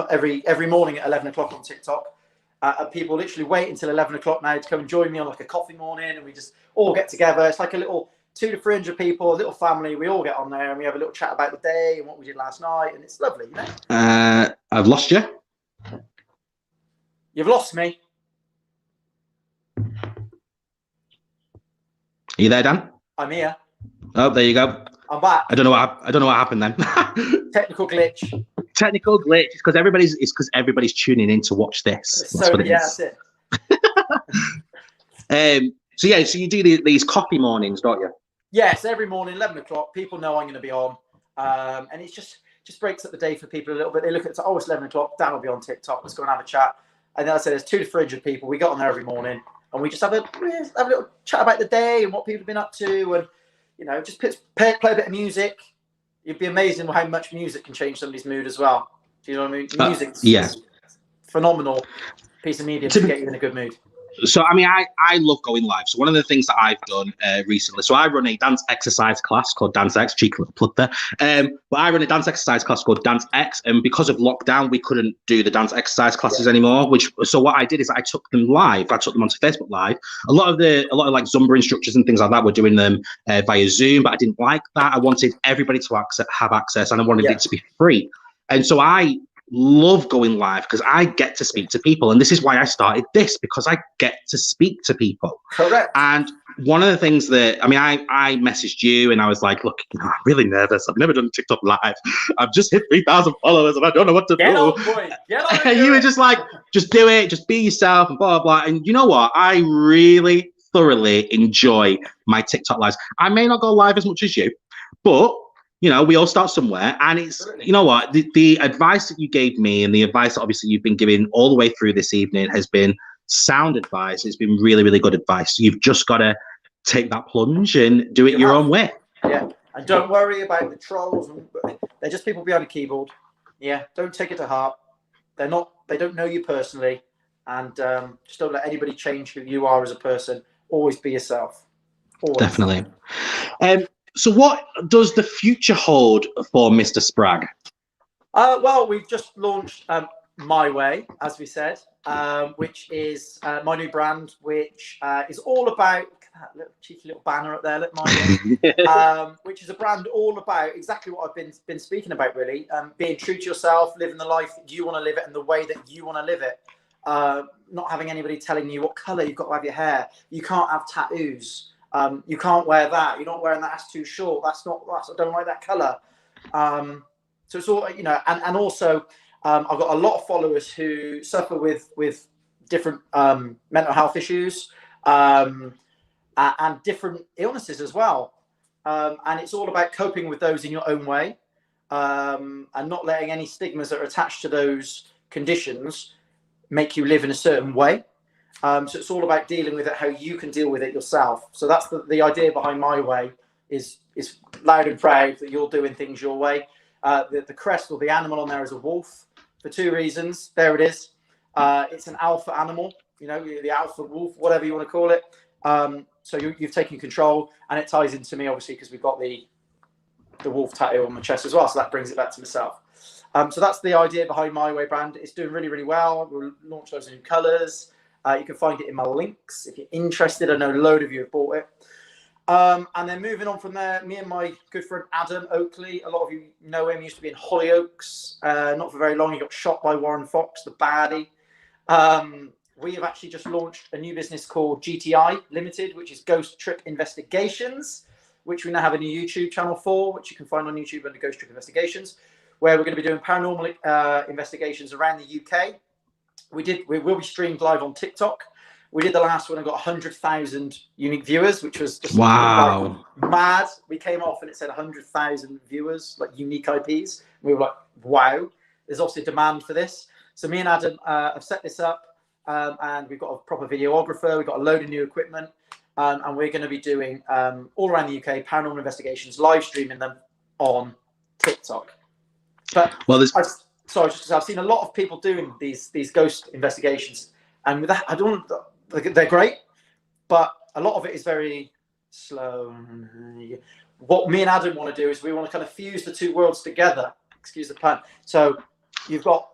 S2: morning at 11 o'clock on TikTok, and people literally wait until 11 o'clock now to come and join me on like a coffee morning, and we just all get together. It's like a little 200 to 300 people, a little family. We all get on there and we have a little chat about the day and what we did last night, and it's lovely. You know.
S1: I've lost you.
S2: You've lost me.
S1: Are you there, Dan?
S2: I'm here.
S1: Oh, there you go.
S2: I'm back.
S1: I don't know what happened then.
S2: Technical glitch.
S1: Technical glitch. It's because everybody's tuning in to watch this.
S2: That's what it is. That's
S1: it. So you do these coffee mornings, don't you?
S2: Yes, every morning, 11 o'clock. People know I'm going to be on, and it's just breaks up the day for people a little bit. They look at it's 11 o'clock. Dan will be on TikTok. Let's go and have a chat. And then I said there's 200 to 300 people. We got on there every morning, and we just have a little chat about the day and what people have been up to, and you know, just play a bit of music. You'd be amazed how much music can change somebody's mood as well. Do you know what I mean? Music's phenomenal piece of media to get you in a good mood.
S1: So, I mean, I love going live. So one of the things that I've done recently, so I run a dance exercise class called Dance X, cheeky little plug there. But I run a dance exercise class called Dance X, and because of lockdown, we couldn't do the dance exercise classes anymore. So what I did is I took them live. I took them onto Facebook Live. A lot of like Zumba instructors and things like that were doing them via Zoom, but I didn't like that. I wanted everybody to have access, and I wanted it to be free. And so I love going live because I get to speak to people, and this is why I started this, because I get to speak to people.
S2: Correct.
S1: And one of the things that I messaged you and I was like, look, I'm really nervous. I've never done TikTok live. I've just hit 3,000 followers and I don't know what to do. And you were just like, just do it, just be yourself and blah, blah, blah. And you know what? I really thoroughly enjoy my TikTok lives. I may not go live as much as you, but you know, we all start somewhere, and it's, you know what, the advice that you gave me and the advice that obviously you've been giving all the way through this evening has been sound advice. It's been really, really good advice. You've just got to take that plunge and do it your own way.
S2: Yeah, and don't worry about the trolls. They're just people behind a keyboard. Yeah, don't take it to heart. They don't know you personally, and just don't let anybody change who you are as a person. Always be yourself. Always.
S1: Definitely. So what does the future hold for Mr. Spragg?
S2: Well, we've just launched My Way, as we said, which is my new brand, which is all about, look at that little cheeky little banner up there, look, My Way, which is a brand all about exactly what I've been speaking about, really, being true to yourself, living the life that you want to live it and the way that you want to live it. Not having anybody telling you what colour you've got to have your hair. You can't have tattoos. You can't wear that. You're not wearing that. That's too short. I don't like that color. So it's all, you know, and also I've got a lot of followers who suffer with different mental health issues and different illnesses as well. And it's all about coping with those in your own way, and not letting any stigmas that are attached to those conditions make you live in a certain way. So it's all about dealing with it, how you can deal with it yourself. So that's the idea behind My Way, is loud and proud that you're doing things your way. The crest or the animal on there is a wolf for 2 reasons. There it is. It's an alpha animal, the alpha wolf, whatever you want to call it. So you've taken control, and it ties into me, obviously, because we've got the wolf tattoo on my chest as well. So that brings it back to myself. So that's the idea behind My Way brand. It's doing really, really well. We'll launch those new colours. You can find it in my links if you're interested. I know a load of you have bought it. And then moving on from there, me and my good friend Adam Oakley, a lot of you know him, he used to be in Hollyoaks, not for very long. He got shot by Warren Fox, the baddie. We have actually just launched a new business called GTI Limited, which is Ghost Trip Investigations, which we now have a new YouTube channel for, which you can find on YouTube under Ghost Trip Investigations, where we're going to be doing paranormal investigations around the UK. We will be streamed live on TikTok. We did the last one and got 100,000 unique viewers, which was just
S1: wow,
S2: mad. We came off and it said 100,000 viewers, like unique IPs. We were like, wow, there's obviously demand for this. So me and Adam have set this up, and we've got a proper videographer. We've got a load of new equipment, and we're going to be doing all around the UK paranormal investigations, live streaming them on TikTok. But I've seen a lot of people doing these ghost investigations, and with that, they're great, but a lot of it is very slow. What me and Adam want to do is we want to kind of fuse the two worlds together. Excuse the pun. So you've got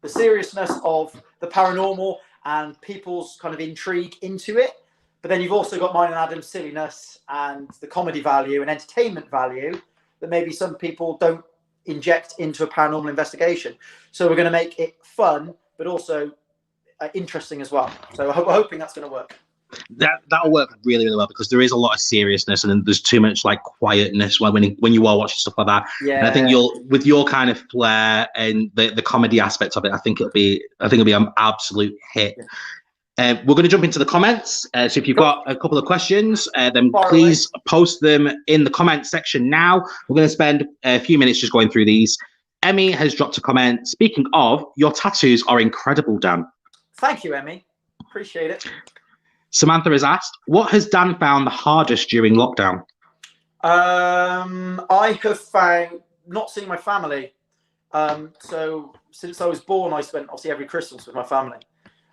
S2: the seriousness of the paranormal and people's kind of intrigue into it, but then you've also got mine and Adam's silliness and the comedy value and entertainment value that maybe some people don't inject into a paranormal investigation. So we're going to make it fun, but also interesting as well. So we're hoping that's going to work.
S1: That'll work really, really well, because there is a lot of seriousness and then there's too much like quietness when you are watching stuff like that.
S2: Yeah.
S1: And I think with your kind of flair and the comedy aspect of it, I think it'll be an absolute hit. Yeah. We're going to jump into the comments. So if you've got a couple of questions, then please post them in the comment section now. We're going to spend a few minutes just going through these. Emmy has dropped a comment. Speaking of, your tattoos are incredible, Dan.
S2: Thank you, Emmy. Appreciate it.
S1: Samantha has asked, what has Dan found the hardest during lockdown?
S2: I have found not seeing my family. So since I was born, I spent obviously every Christmas with my family.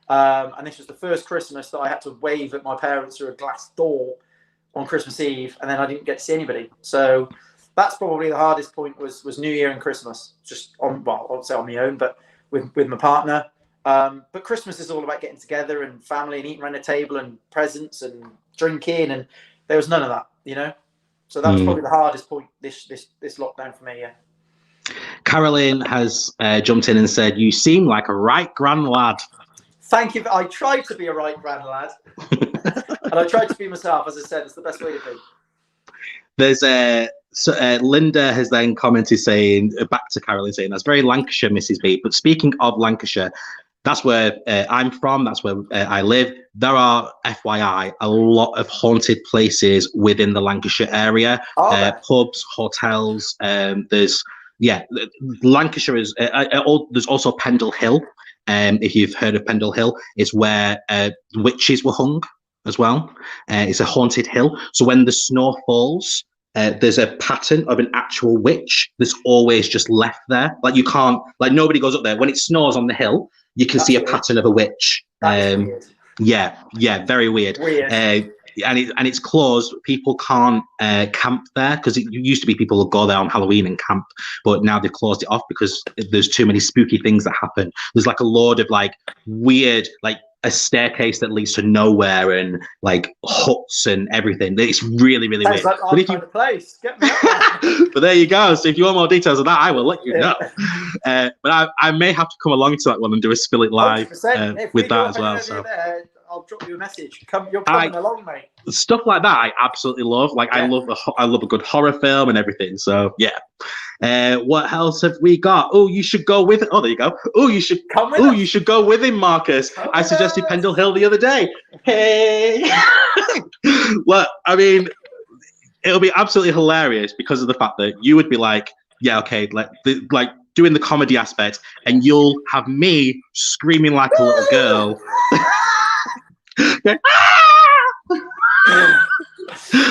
S2: And this was the first Christmas that I had to wave at my parents through a glass door on Christmas Eve, and then I didn't get to see anybody. So that's probably the hardest point was New Year and Christmas. Just I won't say on my own, but with my partner. But Christmas is all about getting together and family and eating around a table and presents and drinking, and there was none of that, So that was probably the hardest point this lockdown for me. Yeah.
S1: Carolyn has jumped in and said, "You seem like a right grand lad."
S2: Thank you. I tried to be a right grand lad, and I tried to be myself. As I said, it's the best way to be.
S1: There's Linda has then commented saying, back to Carolyn, saying, "That's very Lancashire, Mrs. B. But speaking of Lancashire, that's where I'm from. That's where I live. There are, FYI, a lot of haunted places within the Lancashire area. Pubs, hotels. Lancashire is. There's also Pendle Hill. If you've heard of Pendle Hill, it's where witches were hung as well. It's a haunted hill. So when the snow falls, there's a pattern of an actual witch that's always just left there. Like you can't, like nobody goes up there. When it snows on the hill, you can see a pattern of a witch.
S2: Weird.
S1: Yeah, very weird. And it's closed. People can't camp there, because it used to be people would go there on Halloween and camp, but now they've closed it off because there's too many spooky things that happen. There's like a load of like weird, like a staircase that leads to nowhere and like huts and everything. It's really, really weird.
S2: Like our kind of place. Get me up there.
S1: But there you go. So if you want more details of that, I will let you know. But I may have to come along to that one and do a Spill It Live with that as well. So
S2: I'll drop you a message. You're coming along, mate.
S1: Stuff like that I absolutely love. Like I love a good horror film and everything. So yeah. What else have we got? Oh, you should go with it. Oh, there you go. Oh, you should
S2: come with
S1: you should go with him, Marcus. I suggested Pendle Hill the other day. Hey. Well, I mean, it'll be absolutely hilarious because of the fact that you would be like, yeah, okay, like doing the comedy aspect, and you'll have me screaming like a little girl.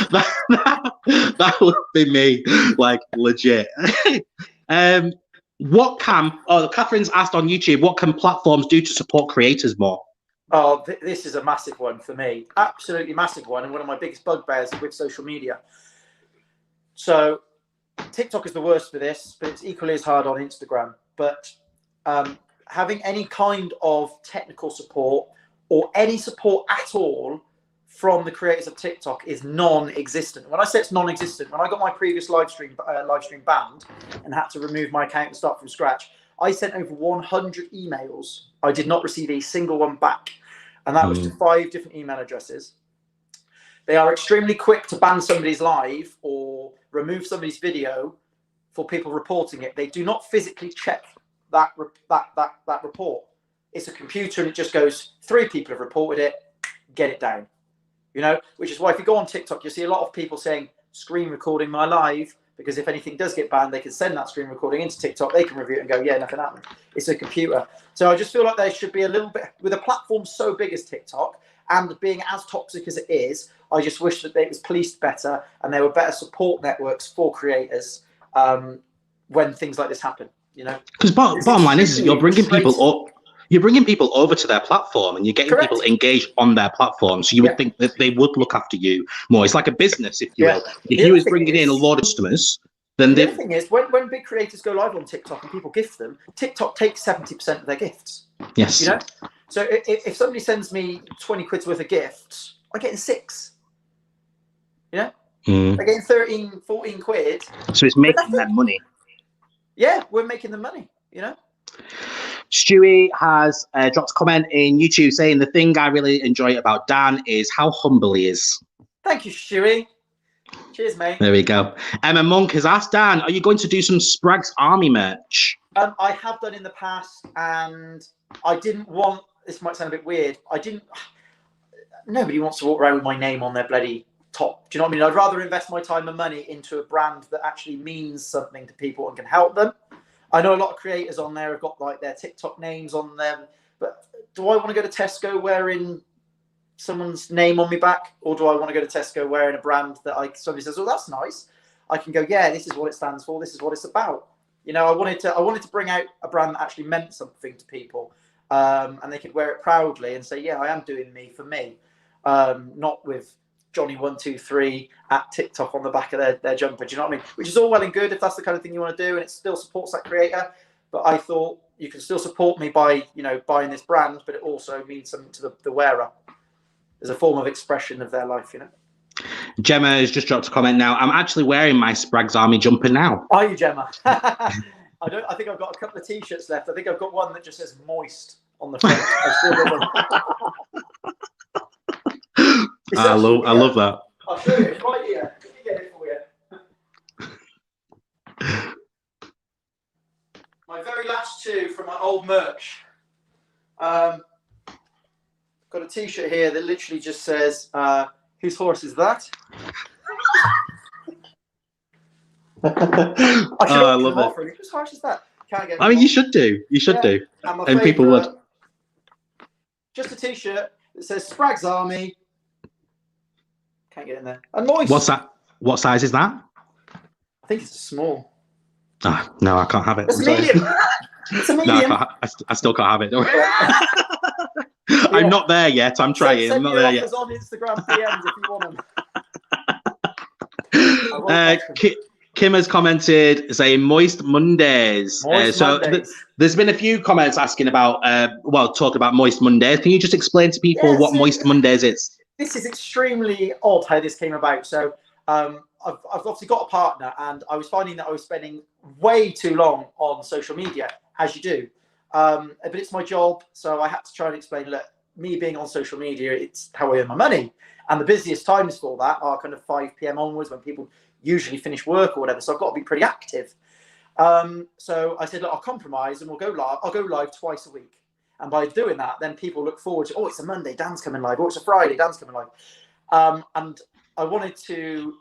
S1: that would be me, like legit. Catherine's asked on YouTube, what can platforms do to support creators more?
S2: Oh, this is a massive one for me. Absolutely massive one, and one of my biggest bugbears with social media. So TikTok is the worst for this, but it's equally as hard on Instagram. But having any kind of technical support or any support at all from the creators of TikTok is non-existent. When I say it's non-existent, when I got my previous live stream banned and had to remove my account and start from scratch, I sent over 100 emails. I did not receive a single one back. And that was to 5 different email addresses. They are extremely quick to ban somebody's live or remove somebody's video for people reporting it. They do not physically check that report. It's a computer and it just goes, 3 people have reported it, get it down. You know, which is why if you go on TikTok, you see a lot of people saying screen recording my live, because if anything does get banned, they can send that screen recording into TikTok. They can review it and go, yeah, nothing happened. It's a computer. So I just feel like there should be a little bit, with a platform so big as TikTok and being as toxic as it is, I just wish that it was policed better and there were better support networks for creators when things like this happen, you know?
S1: Because bottom line is you're bringing people up. You're bringing people over to their platform and you're getting people engaged on their platform. So you would think that they would look after you more. It's like a business, if you will. If you was bringing in a lot of customers, then
S2: the other thing is, when big creators go live on TikTok and people gift them, TikTok takes 70% of their gifts.
S1: Yes.
S2: You know? So if somebody sends me 20 quid's worth of gifts, I'm getting 6. You know? They're getting 13, 14 quid.
S1: So it's making them money.
S2: Yeah, we're making them money, you know?
S1: Stewie has dropped a comment in YouTube saying the thing I really enjoy about Dan is how humble he is.
S2: Thank you, Stewie. Cheers, mate.
S1: There we go. Emma Monk has asked Dan, are you going to do some Spragg's Army merch?
S2: I have done in the past, and I didn't want, this might sound a bit weird, nobody wants to walk around with my name on their bloody top. Do you know what I mean? I'd rather invest my time and money into a brand that actually means something to people and can help them. I know a lot of creators on there have got like their TikTok names on them, but do I want to go to Tesco wearing someone's name on my back, or do I want to go to Tesco wearing a brand that somebody says, "Oh, that's nice"? I can go, "Yeah, this is what it stands for. This is what it's about." You know, I wanted to bring out a brand that actually meant something to people, and they could wear it proudly and say, "Yeah, I am doing me for me," not with Johnny123 at TikTok on the back of their jumper. Do you know what I mean? Which is all well and good if that's the kind of thing you want to do and it still supports that creator. But I thought you can still support me by, you know, buying this brand, but it also means something to the wearer. There's a form of expression of their life, you know.
S1: Gemma has just dropped a comment now. I'm actually wearing my Spragg's Army jumper now.
S2: Are you, Gemma? I think I've got a couple of t-shirts left. I think I've got one that just says moist on the front.
S1: I love that.
S2: I'll show you. It's right here. Let me get it for you. My very last 2 from my old merch. Got a t-shirt here that literally just says, whose horse is that? I love it. Whose horse is that? Can't get.
S1: I mean, you should do. You should do. And people would.
S2: Just a t-shirt that says Spragg's Army. Can't get in there. And moist.
S1: What's that? What size is that?
S2: I think it's a small.
S1: Oh, no, I can't have it.
S2: It's a medium. It's a medium.
S1: No, I still can't have it. Don't worry. I'm not there yet. I'm trying. I'm not there yet.
S2: On Instagram DMs if you want them.
S1: Kim has commented saying Moist Mondays. There's been a few comments asking about, talking about Moist Mondays. Can you just explain to people what Moist Mondays is?
S2: This is extremely odd how this came about. So I've obviously got a partner, and I was finding that I was spending way too long on social media, as you do. But it's my job, so I had to try and explain, look, me being on social media, it's how I earn my money. And the busiest times for that are kind of 5 p.m. onwards, when people usually finish work or whatever. So I've got to be pretty active. So I said, look, I'll compromise and we'll go live. I'll go live twice a week. And by doing that, then people look forward to, oh, it's a Monday, Dan's coming live. Oh, it's a Friday, Dan's coming live. And I wanted to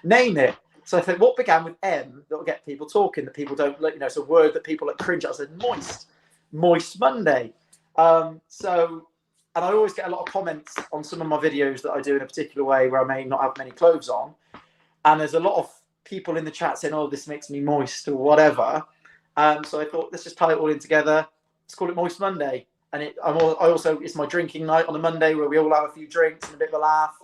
S2: name it. So I thought, what began with M that will get people talking, that people don't, you know, it's a word that people like cringe at. I said, Moist Monday. And I always get a lot of comments on some of my videos that I do in a particular way where I may not have many clothes on. And there's a lot of people in the chat saying, oh, this makes me moist or whatever. So I thought, let's just tie it all in together. Let's call it Moist Monday. And it's my drinking night on a Monday where we all have a few drinks and a bit of a laugh.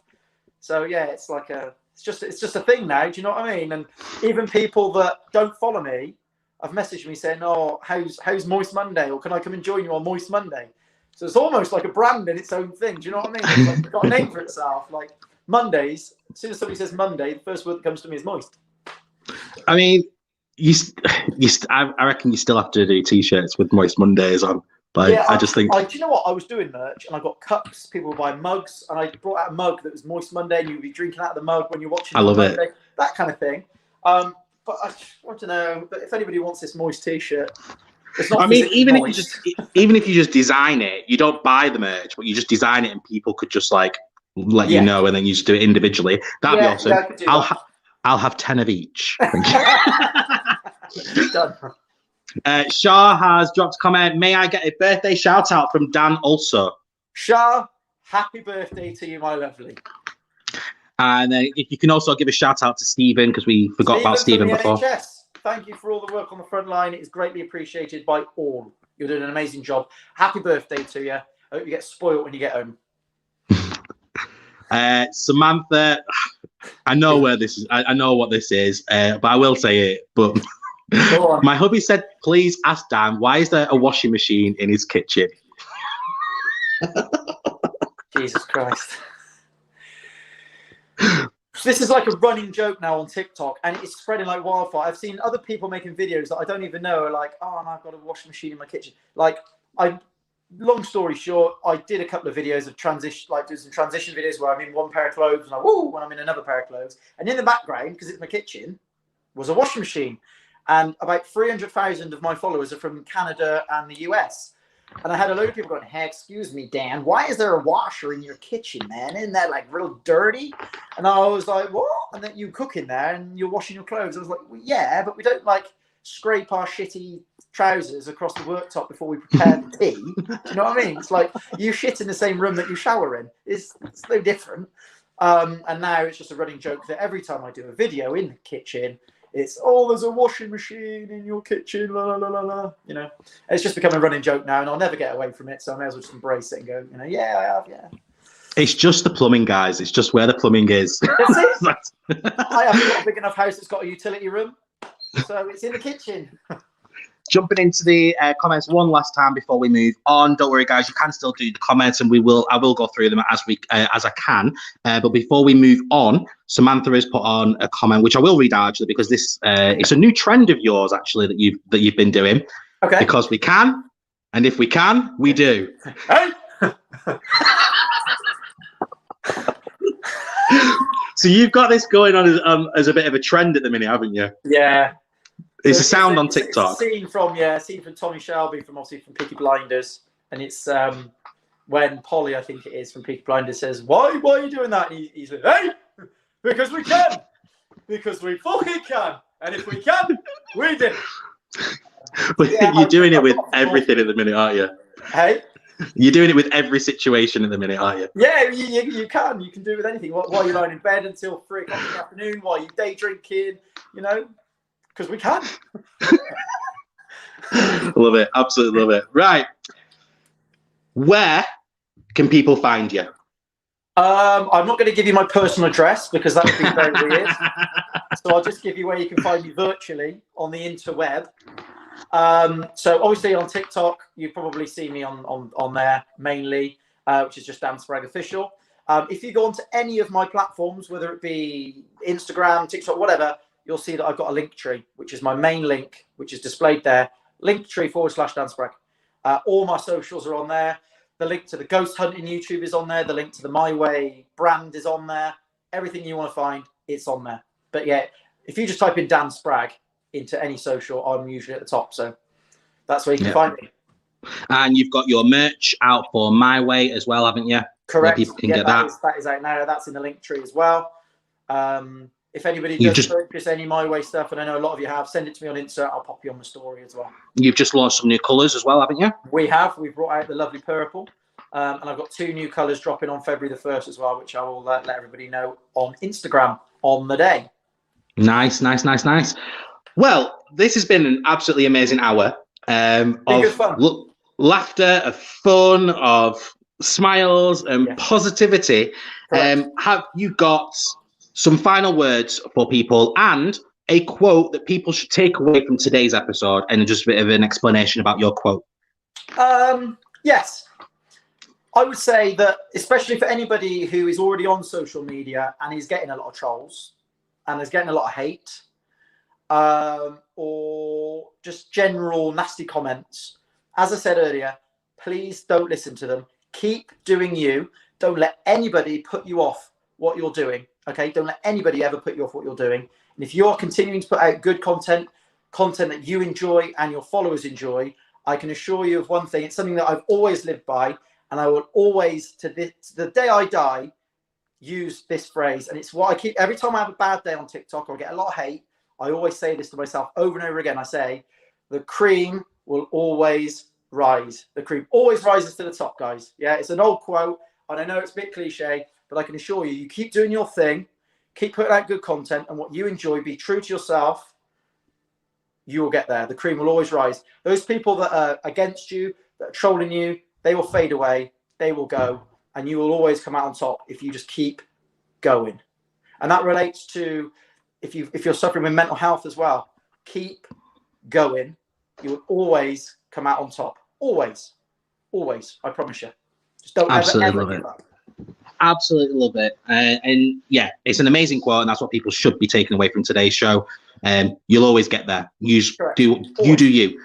S2: So yeah, it's like it's just a thing now. Do you know what I mean? And even people that don't follow me have messaged me saying, oh, how's Moist Monday? Or can I come and join you on Moist Monday? So it's almost like a brand in its own thing. Do you know what I mean? It's like, it's got a name for itself. Like Mondays, as soon as somebody says Monday, the first word that comes to me is moist.
S1: I mean, I reckon you still have to do T-shirts with Moist Mondays on. But yeah, I just think...
S2: do you know what? I was doing merch and I got cups. People would buy mugs. And I brought out a mug that was Moist Monday and you'd be drinking out of the mug when you're watching.
S1: I love
S2: Monday,
S1: it.
S2: That kind of thing. But I want to know, but if anybody wants this moist T-shirt...
S1: I mean, even if you just design it, you don't buy the merch, but you just design it, and people could just like let you know, and then you just do it individually. That'd be awesome. Yeah, I'll have 10 of each.
S2: Done.
S1: Shah has dropped a comment. May I get a birthday shout out from Dan also?
S2: Shah, happy birthday to you, my lovely.
S1: And if you can also give a shout out to Stephen, because we forgot about Stephen before.
S2: NHS. Thank you for all the work on the front line. It is greatly appreciated by all. You're doing an amazing job. Happy birthday to you. I hope you get spoiled when you get home.
S1: Samantha, I know where this is. I know what this is, but I will say it. But my hubby said, please ask Dan, why is there a washing machine in his kitchen?
S2: Jesus Christ. This is like a running joke now on TikTok, and it's spreading like wildfire. I've seen other people making videos that I don't even know are like, oh, and I've got a washing machine in my kitchen. Like, long story short, I did a couple of videos of transition, like doing some transition videos where I'm in one pair of clothes and when I'm in another pair of clothes. And in the background, because it's my kitchen, was a washing machine. And about 300,000 of my followers are from Canada and the US. And I had a load of people going, hey, excuse me, Dan, why is there a washer in your kitchen, man? Isn't that like real dirty? And I was like, what? And then you cook in there and you're washing your clothes. I was like, well, yeah, but we don't like scrape our shitty trousers across the worktop before we prepare the tea. Do you know what I mean? It's like you shit in the same room that you shower in. It's no different. And now it's just a running joke that every time I do a video in the kitchen, it's, oh, there's a washing machine in your kitchen, la, la, la, la, la. You know, it's just become a running joke now, and I'll never get away from it, so I may as well just embrace it and go, you know, yeah, I have, yeah.
S1: It's just the plumbing, guys. It's just where the plumbing is.
S2: That's it. I haven't got a big enough house that's got a utility room, so it's in the kitchen.
S1: Jumping into the comments one last time before we move on. Don't worry, guys. You can still do the comments, and I will go through them as I can. But before we move on, Samantha has put on a comment which I will read out actually, because this it's a new trend of yours actually that you've been doing.
S2: Okay.
S1: Because we can, and if we can, we do.
S2: Hey.
S1: So you've got this going on as a bit of a trend at the minute, haven't you?
S2: Yeah.
S1: It's a sound on TikTok.
S2: It's a scene from Tommy Shelby from Peaky Blinders, and it's when Polly, I think it is from Peaky Blinders, says, "Why are you doing that?" And he's like, "Hey, because we can, because we fucking can, and if we can, we do."
S1: But yeah, you're doing it with everything at the minute, aren't you?
S2: Hey,
S1: you're doing it with every situation at the minute, aren't you?
S2: Yeah, you can. You can do it with anything. While you're lying in bed until 3 o'clock in the afternoon, while you're day drinking, you know. Because we can.
S1: Love it. Absolutely love it. Right. Where can people find you?
S2: I'm not going to give you my personal address because that would be very weird. So I'll just give you where you can find me virtually on the interweb. So obviously on TikTok, you probably see me on there mainly, which is just Dan Spragg Official. If you go onto any of my platforms, whether it be Instagram, TikTok, whatever, you'll see that I've got a link tree, which is my main link, which is displayed there. Linktree /Dan Spragg. All my socials are on there. The link to the ghost hunting YouTube is on there. The link to the My Way brand is on there. Everything you want to find, it's on there. But yeah, if you just type in Dan Spragg into any social, I'm usually at the top. So that's where you can find me.
S1: And you've got your merch out for My Way as well, haven't you?
S2: Correct.
S1: Where people can get that.
S2: That is out now. That's in the link tree as well. If anybody does purchase any My Way stuff, and I know a lot of you have, send it to me on Insta. I'll pop you on the story as well.
S1: You've just launched some new colours as well, haven't you?
S2: We have. We've brought out the lovely purple. And I've got 2 new colours dropping on February the 1st as well, which I will let everybody know on Instagram on the day.
S1: Nice. Well, this has been an absolutely amazing hour of
S2: good fun.
S1: Laughter, of fun, of smiles and positivity. Have you got some final words for people and a quote that people should take away from today's episode, and just a bit of an explanation about your quote?
S2: Yes. I would say that, especially for anybody who is already on social media and is getting a lot of trolls and is getting a lot of hate, or just general nasty comments, as I said earlier, please don't listen to them. Keep doing you. Don't let anybody put you off what you're doing. Okay? Don't let anybody ever put you off what you're doing. And if you're continuing to put out good content that you enjoy and your followers enjoy, I can assure you of one thing. It's something that I've always lived by. And I will always, to the day I die, use this phrase. And it's what I keep, every time I have a bad day on TikTok or get a lot of hate, I always say this to myself over and over again. I say, the cream will always rise. The cream always rises to the top, guys. Yeah, it's an old quote. And I know it's a bit cliche, but I can assure you, you keep doing your thing, keep putting out good content and what you enjoy, be true to yourself, you will get there. The cream will always rise. Those people that are against you, that are trolling you, they will fade away, they will go, and you will always come out on top if you just keep going. And that relates to if you're suffering with mental health as well. Keep going. You will always come out on top. Always. Always. I promise you. Just don't ever give up.
S1: Absolutely love it. And yeah, it's an amazing quote, and that's what people should be taking away from today's show. You'll always get there. You do you.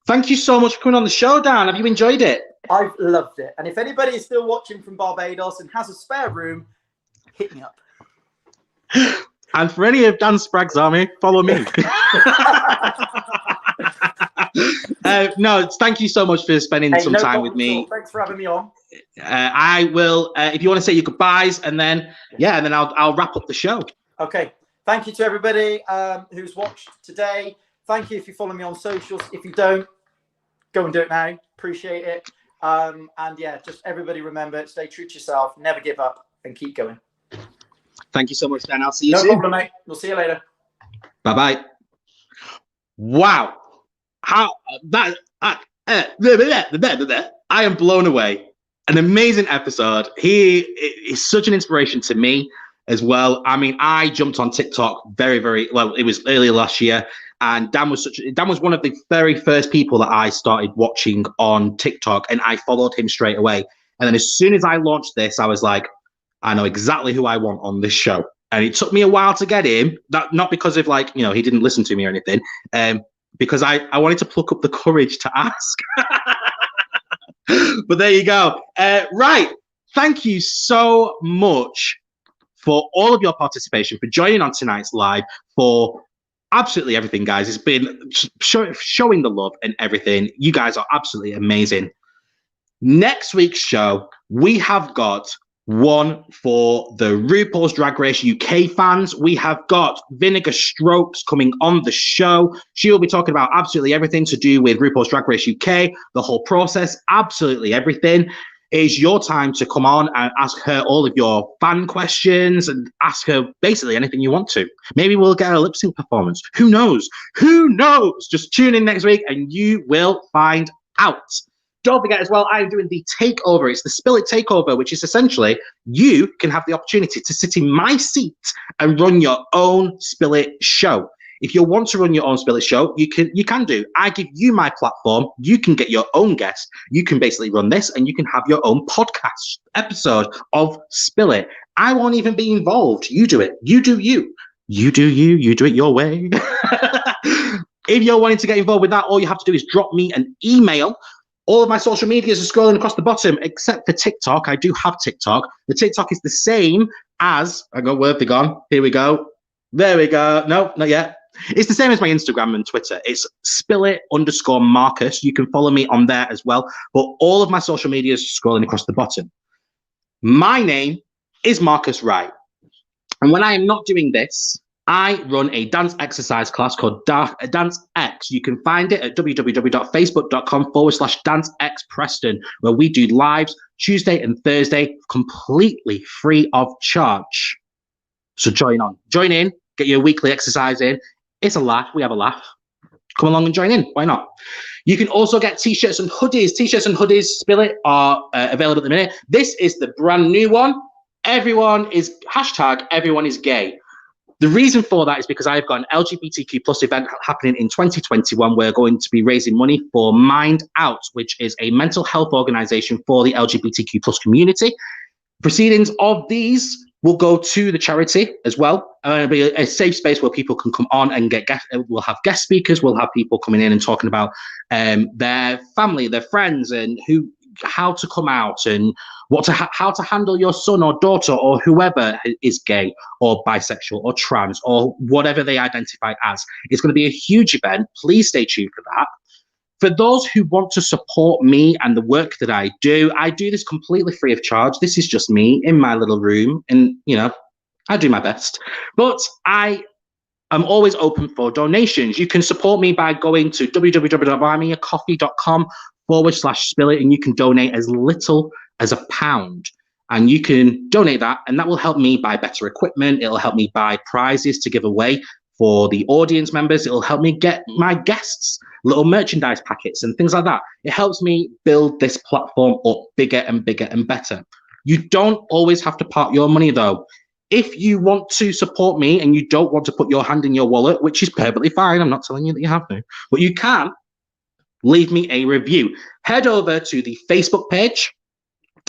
S1: Thank you so much for coming on the show, Dan. Have you enjoyed it?
S2: I've loved it. And if anybody is still watching from Barbados and has a spare room, hit me up.
S1: And for any of Dan Spragg's army, follow me. No, thank you so much for spending some time with me.
S2: Thanks for having me on.
S1: I will, if you want to say your goodbyes, and then I'll wrap up the show.
S2: Okay. Thank you to everybody who's watched today. Thank you if you follow me on socials. If you don't, go and do it now. Appreciate it. And yeah, just everybody remember, stay true to yourself, never give up, and keep going.
S1: Thank you so much, Dan. I'll see you soon.
S2: No problem, mate. We'll see you later.
S1: Bye-bye. Wow. How that I am blown away. An amazing episode. He is such an inspiration to me as well. I mean, I jumped on TikTok very, very well. It was earlier last year, and Dan was one of the very first people that I started watching on TikTok, and I followed him straight away. And then as soon as I launched this, I was like, I know exactly who I want on this show. And it took me a while to get him. Not because of he didn't listen to me or anything. Because I wanted to pluck up the courage to ask. But there you go. Right. Thank you so much for all of your participation, for joining on tonight's live, for absolutely everything, guys. It's been showing the love and everything. You guys are absolutely amazing. Next week's show, we have got one for the RuPaul's Drag Race UK fans. We have got Vinegar Strokes coming on the show. She will be talking about absolutely everything to do with RuPaul's Drag Race UK, the whole process, absolutely everything. It is your time to come on and ask her all of your fan questions and ask her basically anything you want to. Maybe we'll get a lip sync performance. Who knows? Who knows? Just tune in next week and you will find out. Don't forget as well, I'm doing the takeover. It's the Spill It takeover, which is essentially you can have the opportunity to sit in my seat and run your own Spill It show. If you want to run your own Spill It show, you can do. I give you my platform. You can get your own guest. You can basically run this and you can have your own podcast episode of Spill It. I won't even be involved. You do it. You do you. You do you. You do it your way. If you're wanting to get involved with that, all you have to do is drop me an email All of my social medias are scrolling across the bottom, except for TikTok. I do have TikTok. The TikTok is the same as, I got where they gone. Here we go. There we go. No, not yet. It's the same as my Instagram and Twitter. It's spillit_Marcus. You can follow me on there as well. But all of my social media is scrolling across the bottom. My name is Marcus Wright. And when I am not doing this, I run a dance exercise class called Dance X. You can find it at www.facebook.com/DanceXPreston, where we do lives Tuesday and Thursday completely free of charge. So join in, get your weekly exercise in. It's a laugh. We have a laugh. Come along and join in. Why not? You can also get t-shirts and hoodies. T-shirts and hoodies, Spill It, are available at the minute. This is the brand new one. Everyone is gay. The reason for that is because I've got an LGBTQ plus event happening in 2021. We're going to be raising money for Mind Out, which is a mental health organization for the LGBTQ plus community. Proceedings of these will go to the charity as well. It'll be a safe space where people can come on and get guests. We'll have guest speakers. We'll have people coming in and talking about their family, their friends, and how to come out and how to handle your son or daughter or whoever is gay or bisexual or trans or whatever they identify as. It's going to be a huge event. Please stay tuned for that. For those who want to support me and the work that I do this completely free of charge. This is just me in my little room, and I do my best. But I am always open for donations. You can support me by going to www.buymeacoffee.com/spillit, and you can donate as little as £1. And you can donate that, and that will help me buy better equipment. It'll help me buy prizes to give away for the audience members. It'll help me get my guests little merchandise packets and things like that. It helps me build this platform up bigger and bigger and better. You don't always have to part your money, though. If you want to support me and you don't want to put your hand in your wallet, which is perfectly fine, I'm not telling you that you have to, but you can leave me a review. Head over to the Facebook page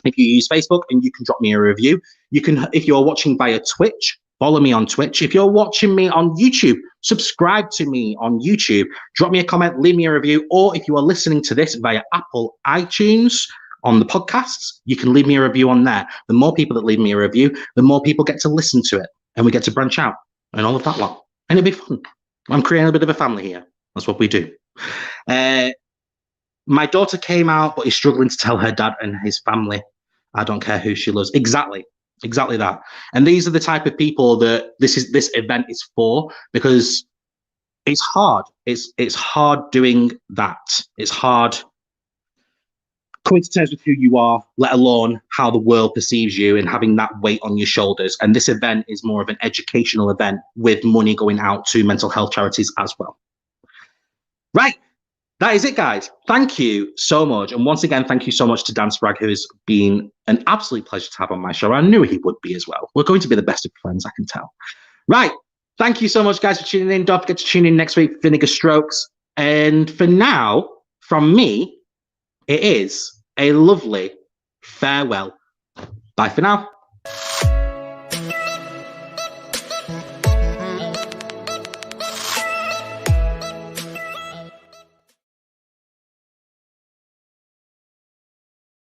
S1: if you use Facebook, and you can drop me a review. You can, if you're watching via Twitch, follow me on Twitch. If you're watching me on YouTube, subscribe to me on YouTube. Drop me a comment, leave me a review. Or if you are listening to this via Apple iTunes on the podcasts, you can leave me a review on there. The more people that leave me a review, the more people get to listen to it, and we get to branch out and all of that lot. And it'll be fun. I'm creating a bit of a family here. That's what we do. My daughter came out, but is struggling to tell her dad and his family, I don't care who she loves. Exactly that. And these are the type of people that this event is for, because it's hard. It's hard doing that. It's hard coming to terms with who you are, let alone how the world perceives you, and having that weight on your shoulders. And this event is more of an educational event with money going out to mental health charities as well. Right. That is it, guys. Thank you so much. And once again, thank you so much to Dan Spragg, who has been an absolute pleasure to have on my show. I knew he would be as well. We're going to be the best of friends, I can tell. Right. Thank you so much, guys, for tuning in. Don't forget to tune in next week for Vinegar Strokes. And for now, from me, it is a lovely farewell. Bye for now.